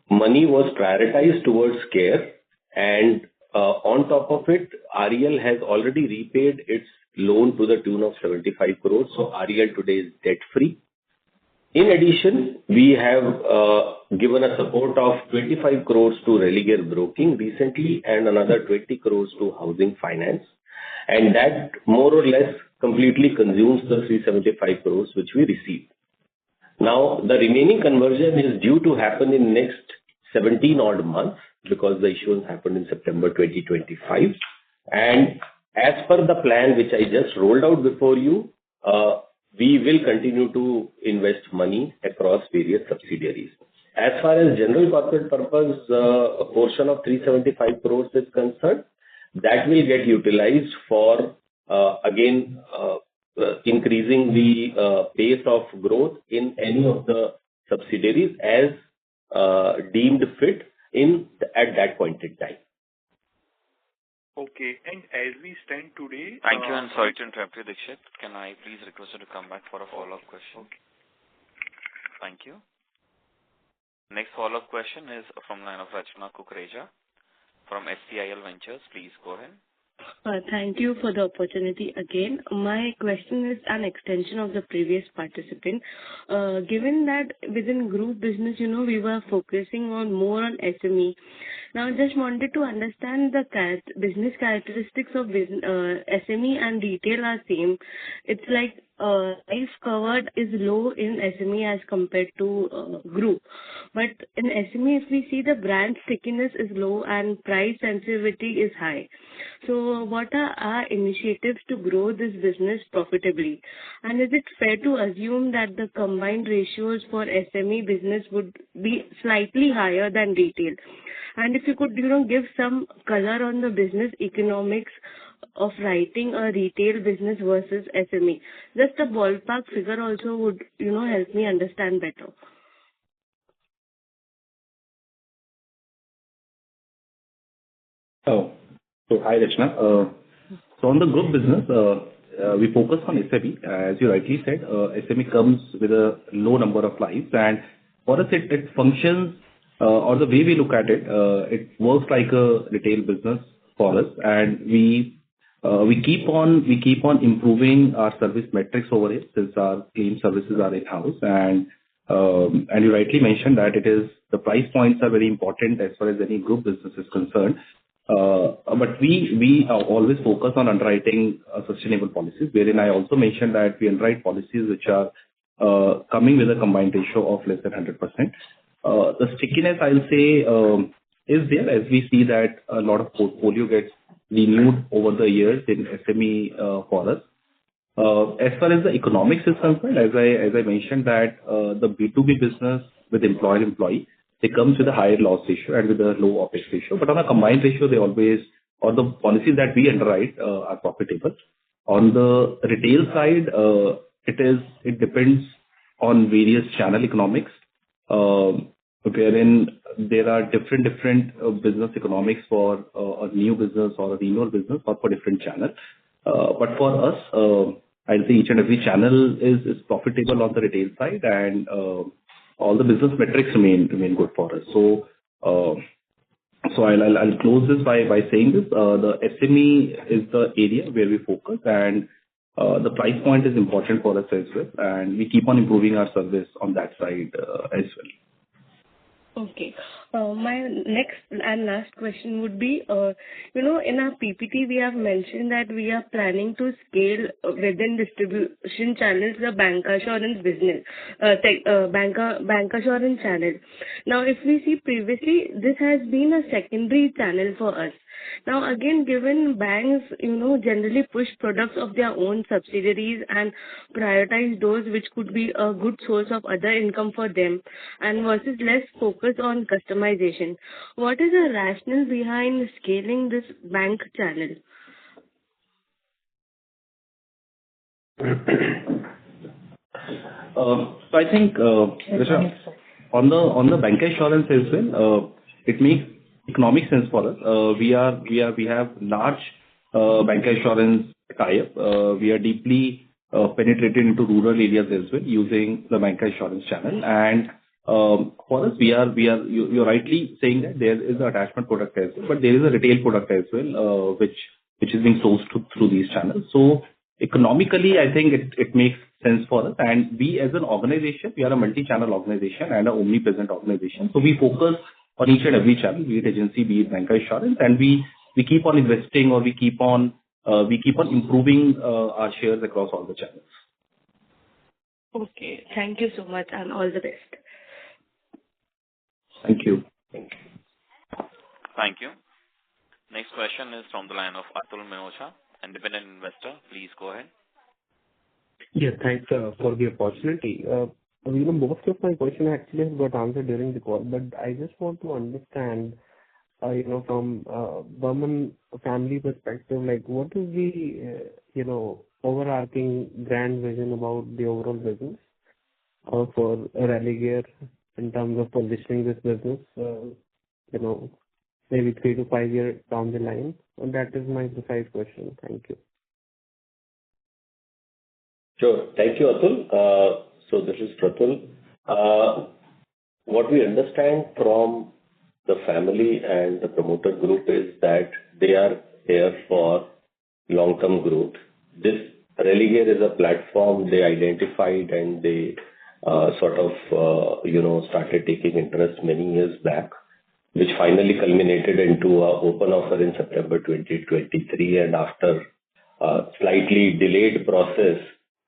Speaker 3: money was prioritized towards care, and on top of it, REL has already repaid its loan to the tune of 75 crores. So REL today is debt-free. In addition, we have given a support of 25 crores to Religare Broking recently and another 20 crores to Housing Finance. And that more or less completely consumes the 375 crores which we received. Now, the remaining conversion is due to happen in next 17 odd months because the issuance happened in September 2025. And as per the plan which I just rolled out before you, we will continue to invest money across various subsidiaries. As far as general corporate purpose, a portion of 375 crores is concerned, that will get utilized for, increasing the pace of growth in any of the subsidiaries as deemed fit at that point in time.
Speaker 14: Okay. And as we stand today...
Speaker 1: Thank you, and sorry to interrupt you, Dikshit. Can I please request you to come back for a follow-up question?
Speaker 14: Okay.
Speaker 1: Thank you. Next follow-up question is from the line of Rachna Kukreja from SCIL Ventures. Please go ahead.
Speaker 9: Thank you for the opportunity again. My question is an extension of the previous participant. Given that within group business, we were focusing more on SME. Now, I just wanted to understand the business characteristics of SME and retail are same. It's like life covered is low in SME as compared to group. But in SME, if we see the brand stickiness is low and price sensitivity is high. So what are our initiatives to grow this business profitably? And is it fair to assume that the combined ratios for SME business would be slightly higher than retail? And if you could, give some color on the business economics of writing a retail business versus SME. Just a ballpark figure also would, help me understand better.
Speaker 4: So hi, Rachna. So on the group business, we focus on SME. As you rightly said, SME comes with a low number of lives, and for us, it functions, or the way we look at it, it works like a retail business for us, and we keep on improving our service metrics over it since our claim services are in-house, and you rightly mentioned that the price points are very important as far as any group business is concerned. But we always focus on underwriting sustainable policies, wherein I also mentioned that we underwrite policies which are coming with a combined ratio of less than 100%. The stickiness, I'll say, is there as we see that a lot of portfolio gets renewed over the years in SME for us. As far as the economics is concerned, as I mentioned that the B2B business with employer-employee, it comes with a higher loss ratio and with a low OpEx ratio. But on a combined ratio, the policies that we underwrite are profitable. On the retail side, it depends on various channel economics, wherein there are different business economics for a new business or a renewal business or for different channels. But for us, I'll say each and every channel is profitable on the retail side, and all the business metrics remain good for us. So I'll close this by saying this. The SME is the area where we focus, and the price point is important for us as well, and we keep on improving our service on that side as well.
Speaker 9: Okay. My next and last question would be, in our PPT, we have mentioned that we are planning to scale within distribution channels the bancassurance business, bancassurance channel. Now, if we see previously, this has been a secondary channel for us. Now, again, given banks, generally push products of their own subsidiaries and prioritize those which could be a good source of other income for them, and versus less focus on customer optimization. What is the rationale behind scaling this bank channel?
Speaker 4: So I think, Risha, on the bancassurance as well, it makes economic sense for us. We have large bancassurance tie-up. We are deeply penetrated into rural areas as well using the bancassurance channel. And for us, you're rightly saying that there is an attachment product as well, but there is a retail product as well, which is being sourced through these channels. So economically, I think it makes sense for us. And we as an organization, we are a multi-channel organization and an omnipresent organization. So we focus on each and every channel, be it agency, be it bancassurance, and we keep on investing, or we keep on improving our shares across all the channels.
Speaker 9: Okay. Thank you so much and all the best.
Speaker 4: Thank you.
Speaker 1: Thank you. Next question is from the line of Atul Minocha, independent investor. Please go ahead.
Speaker 15: Yeah, thanks for the opportunity. Most of my question actually has got answered during the call, but I just want to understand, from Burman family perspective, like what is the, overarching grand vision about the overall business for Religare in terms of positioning this business, maybe 3 to 5 years down the line? And that is my precise question. Thank you.
Speaker 3: Sure. Thank you, Atul. So this is Pratul. What we understand from the family and the promoter group is that they are here for long-term growth. This Religare is a platform they identified, and they started taking interest many years back, which finally culminated into an open offer in September 2023, and after a slightly delayed process,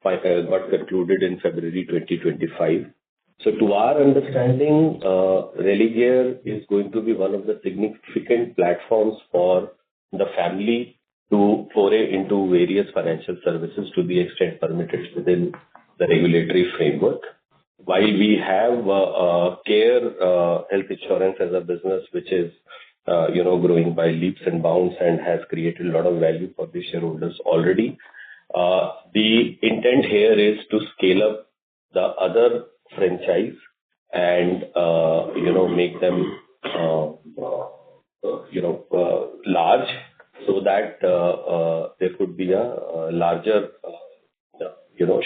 Speaker 3: got concluded in February 2025. So to our understanding, Religare is going to be one of the significant platforms for the family to foray into various financial services to the extent permitted within the regulatory framework. While we have care health insurance as a business, which is growing by leaps and bounds and has created a lot of value for the shareholders already, the intent here is to scale up the other franchise and make them large, so that there could be a larger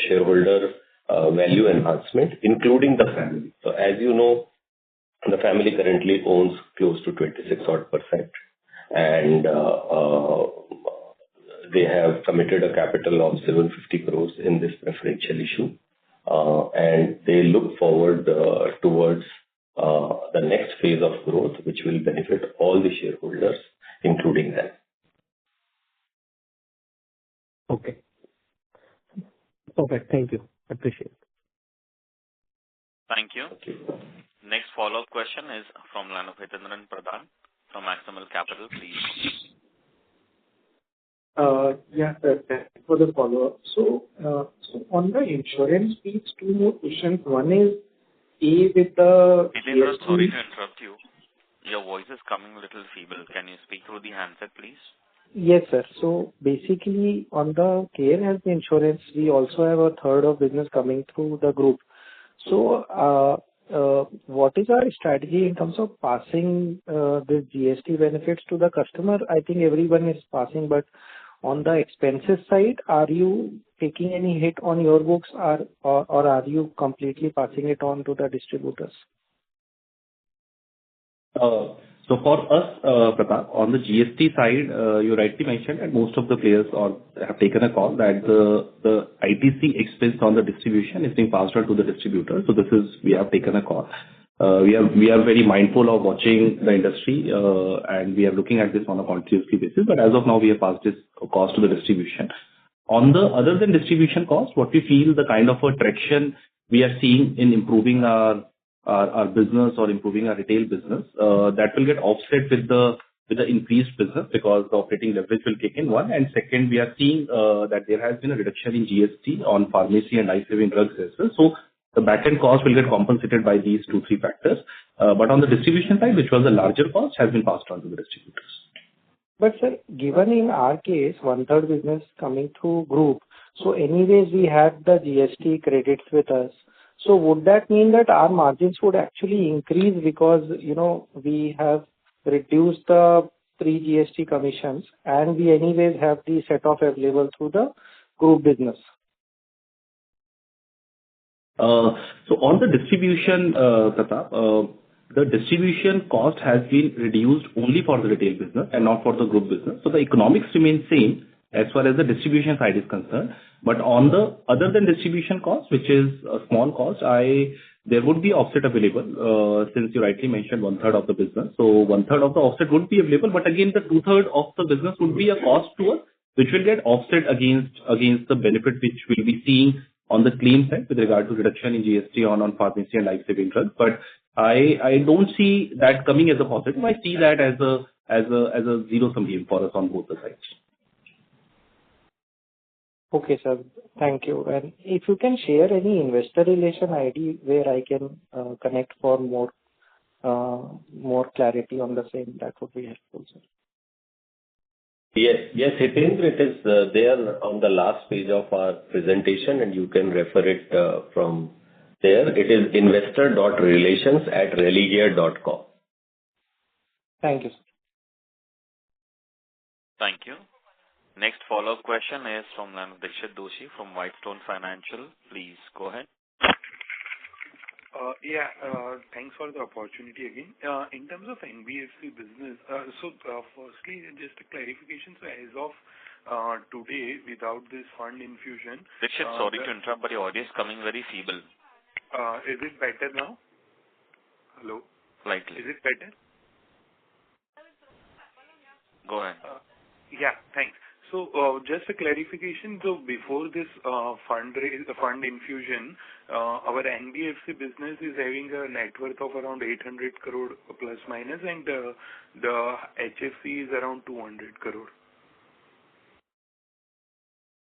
Speaker 3: shareholder value enhancement, including the family. So as you know, the family currently owns close to 26% and they have committed a capital of 750 crores in this preferential issue, and they look forward towards the next phase of growth, which will benefit all the shareholders, including them.
Speaker 15: Okay. Perfect. Thank you. Appreciate it.
Speaker 1: Thank you. Next follow-up question is from Hitendran Pradhan from Maximal Capital. Please.
Speaker 12: Yeah, sir. Thank you for the follow-up. So on the insurance piece, 2 more questions. One is, with the
Speaker 1: Hitendran, sorry to interrupt you. Your voice is coming a little feeble. Can you speak through the handset, please?
Speaker 12: Yes, sir. So basically, on the care health insurance, we also have a third of business coming through the group. So what is our strategy in terms of passing the GST benefits to the customer? I think everyone is passing, but on the expenses side, are you taking any hit on your books, or are you completely passing it on to the distributors?
Speaker 4: So for us, Pratap, on the GST side, you rightly mentioned that most of the players have taken a call that the ITC expense on the distribution is being passed on to the distributor. So we have taken a call. We are very mindful of watching the industry, and we are looking at this on a continuous basis. But as of now, we have passed this cost to the distribution. Other than distribution cost, what we feel the kind of a traction we are seeing in improving our business or improving our retail business, that will get offset with the increased business, because the operating leverage will kick in, one. And second, we are seeing that there has been a reduction in GST on pharmacy and life-saving drugs as well. So the back-end cost will get compensated by these 2-3 factors. But on the distribution side, which was the larger cost, has been passed on to the distributors.
Speaker 12: But sir, given in our case, 1/3 business coming through group, so anyways we had the GST credits with us. So would that mean that our margins would actually increase because, we have reduced the pre-GST commissions and we anyways have the set off available through the group business?
Speaker 4: So on the distribution, Pratap, the distribution cost has been reduced only for the retail business and not for the group business. So the economics remain same as far as the distribution side is concerned. But on the other than distribution cost, which is a small cost, there would be offset available, since you rightly mentioned 1/3 of the business. So 1/3 of the offset would be available, but again, the 2/3 of the business would be a cost to us, which will get offset against the benefit which we'll be seeing on the claim side with regard to reduction in GST on pharmacy and life-saving drugs. But I don't see that coming as a positive. I see that as a zero-sum game for us on both the sides.
Speaker 12: Okay, sir. Thank you. And if you can share any investor relation ID where I can connect for more clarity on the same, that would be helpful, sir.
Speaker 3: Yes, Hitendra, it is there on the last page of our presentation, and you can refer it from there. It is investor.relations@religare.com.
Speaker 12: Thank you, sir.
Speaker 1: Thank you. Next follow-up question is from Dikshit Doshi from Whitestone Financial. Please go ahead.
Speaker 14: Thanks for the opportunity again. In terms of NBFC business, firstly, just a clarification. So as of today, without this fund infusion...
Speaker 1: Dikshit, sorry to interrupt, but your audio is coming very feeble.
Speaker 14: Is it better now? Hello?
Speaker 1: Slightly.
Speaker 14: Is it better?
Speaker 1: Go ahead.
Speaker 14: Thanks. So, just a clarification. So, before this fund infusion, our NBFC business is having a net worth of around 800 crore plus minus, and the HFC is around 200 crore.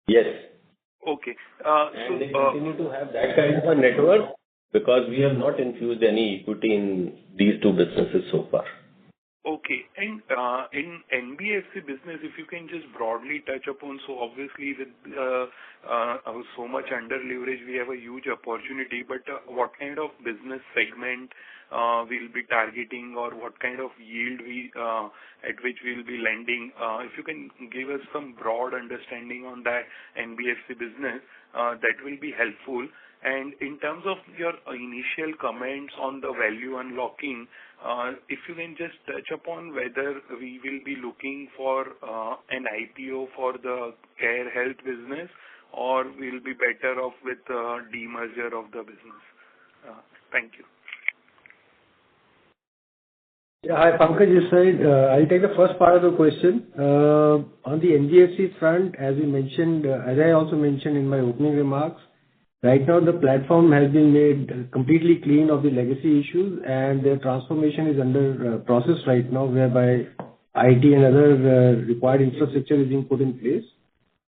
Speaker 3: Yes.
Speaker 14: Okay.
Speaker 3: And they continue to have that kind of a net worth because we have not infused any equity in these two businesses so far.
Speaker 14: Okay. And in NBFC business, if you can just broadly touch upon, so obviously with so much under leverage, we have a huge opportunity, but what kind of business segment we'll be targeting, or what kind of yield at which we'll be lending? If you can give us some broad understanding on that NBFC business, that will be helpful. And in terms of your initial comments on the value unlocking, if you can just touch upon whether we will be looking for an IPO for the Care Health business, or we'll be better off with demerger of the business. Thank you.
Speaker 6: Hi, Pankaj this side. I'll take the first part of the question. On the NBFC front, as I also mentioned in my opening remarks, right now, the platform has been made completely clean of the legacy issues, and the transformation is under process right now, whereby IT and other required infrastructure is being put in place.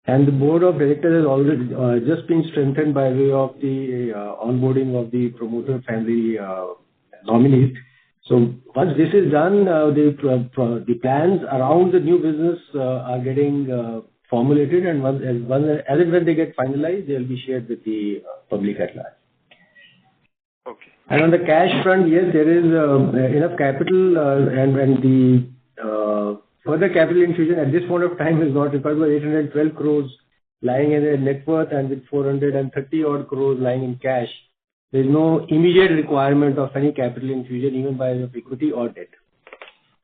Speaker 6: And the board of directors has already just been strengthened by way of the onboarding of the promoter family nominees. So once this is done, the plans around the new business are getting formulated, and as and when they get finalized, they'll be shared with the public at large.
Speaker 14: Okay.
Speaker 6: And on the cash front, yes, there is enough capital, and the further capital infusion at this point of time is not required. With 812 crores lying in a net worth and with 430 odd crores lying in cash, there is no immediate requirement of any capital infusion, even by way of equity or debt.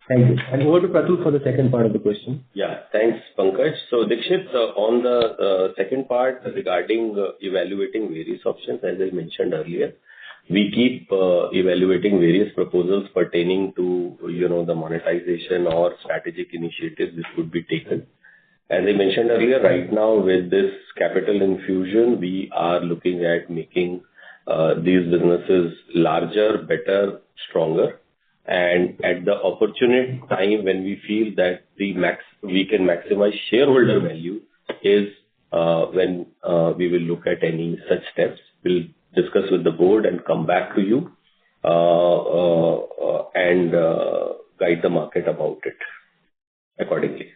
Speaker 6: Thank you. And over to Pratul for the second part of the question.
Speaker 3: Yeah, thanks, Pankaj. So, Dikshit, on the second part regarding evaluating various options, as I mentioned earlier, we keep evaluating various proposals pertaining to, the monetization or strategic initiatives which could be taken. As I mentioned earlier, right now with this capital infusion, we are looking at making these businesses larger, better, stronger. And at the opportune time when we feel that we can maximize shareholder value is when we will look at any such steps. We'll discuss with the board and come back to you and guide the market about it accordingly.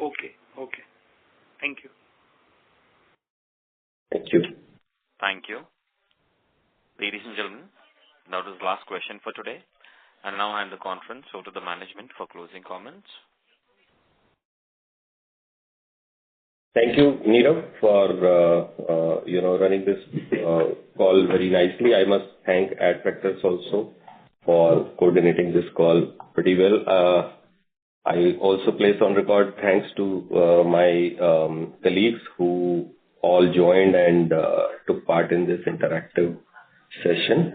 Speaker 14: Okay. Okay. Thank you.
Speaker 3: Thank you.
Speaker 1: Thank you. Ladies and gentlemen, that was the last question for today. And now I hand the conference over to the management for closing comments.
Speaker 3: Thank you, Nirav, for running this call very nicely. I must thank Adfactors also for coordinating this call pretty well. I also place on record thanks to my colleagues who all joined and took part in this interactive session.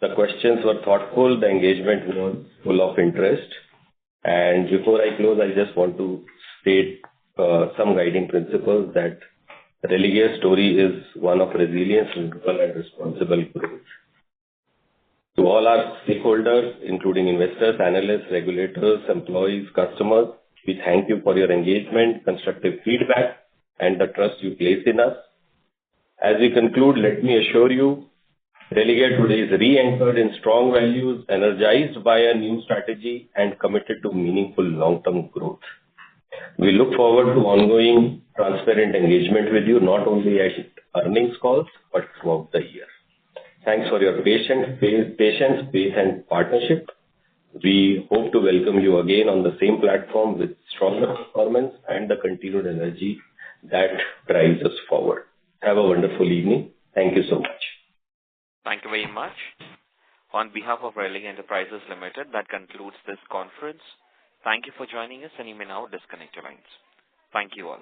Speaker 3: The questions were thoughtful, the engagement was full of interest. And before I close, I just want to state some guiding principles that Religare's story is one of resilience, renewal, and responsible growth. To all our stakeholders, including investors, analysts, regulators, employees, customers, we thank you for your engagement, constructive feedback, and the trust you place in us. As we conclude, let me assure you, Religare today is re-anchored in strong values, energized by a new strategy, and committed to meaningful long-term growth. We look forward to ongoing transparent engagement with you, not only at earnings calls, but throughout the year. Thanks for your patience, faith, and partnership. We hope to welcome you again on the same platform with stronger performance and the continued energy that drives us forward. Have a wonderful evening. Thank you so much.
Speaker 1: Thank you very much. On behalf of Religare Enterprises Limited, that concludes this conference. Thank you for joining us, and you may now disconnect your lines. Thank you all.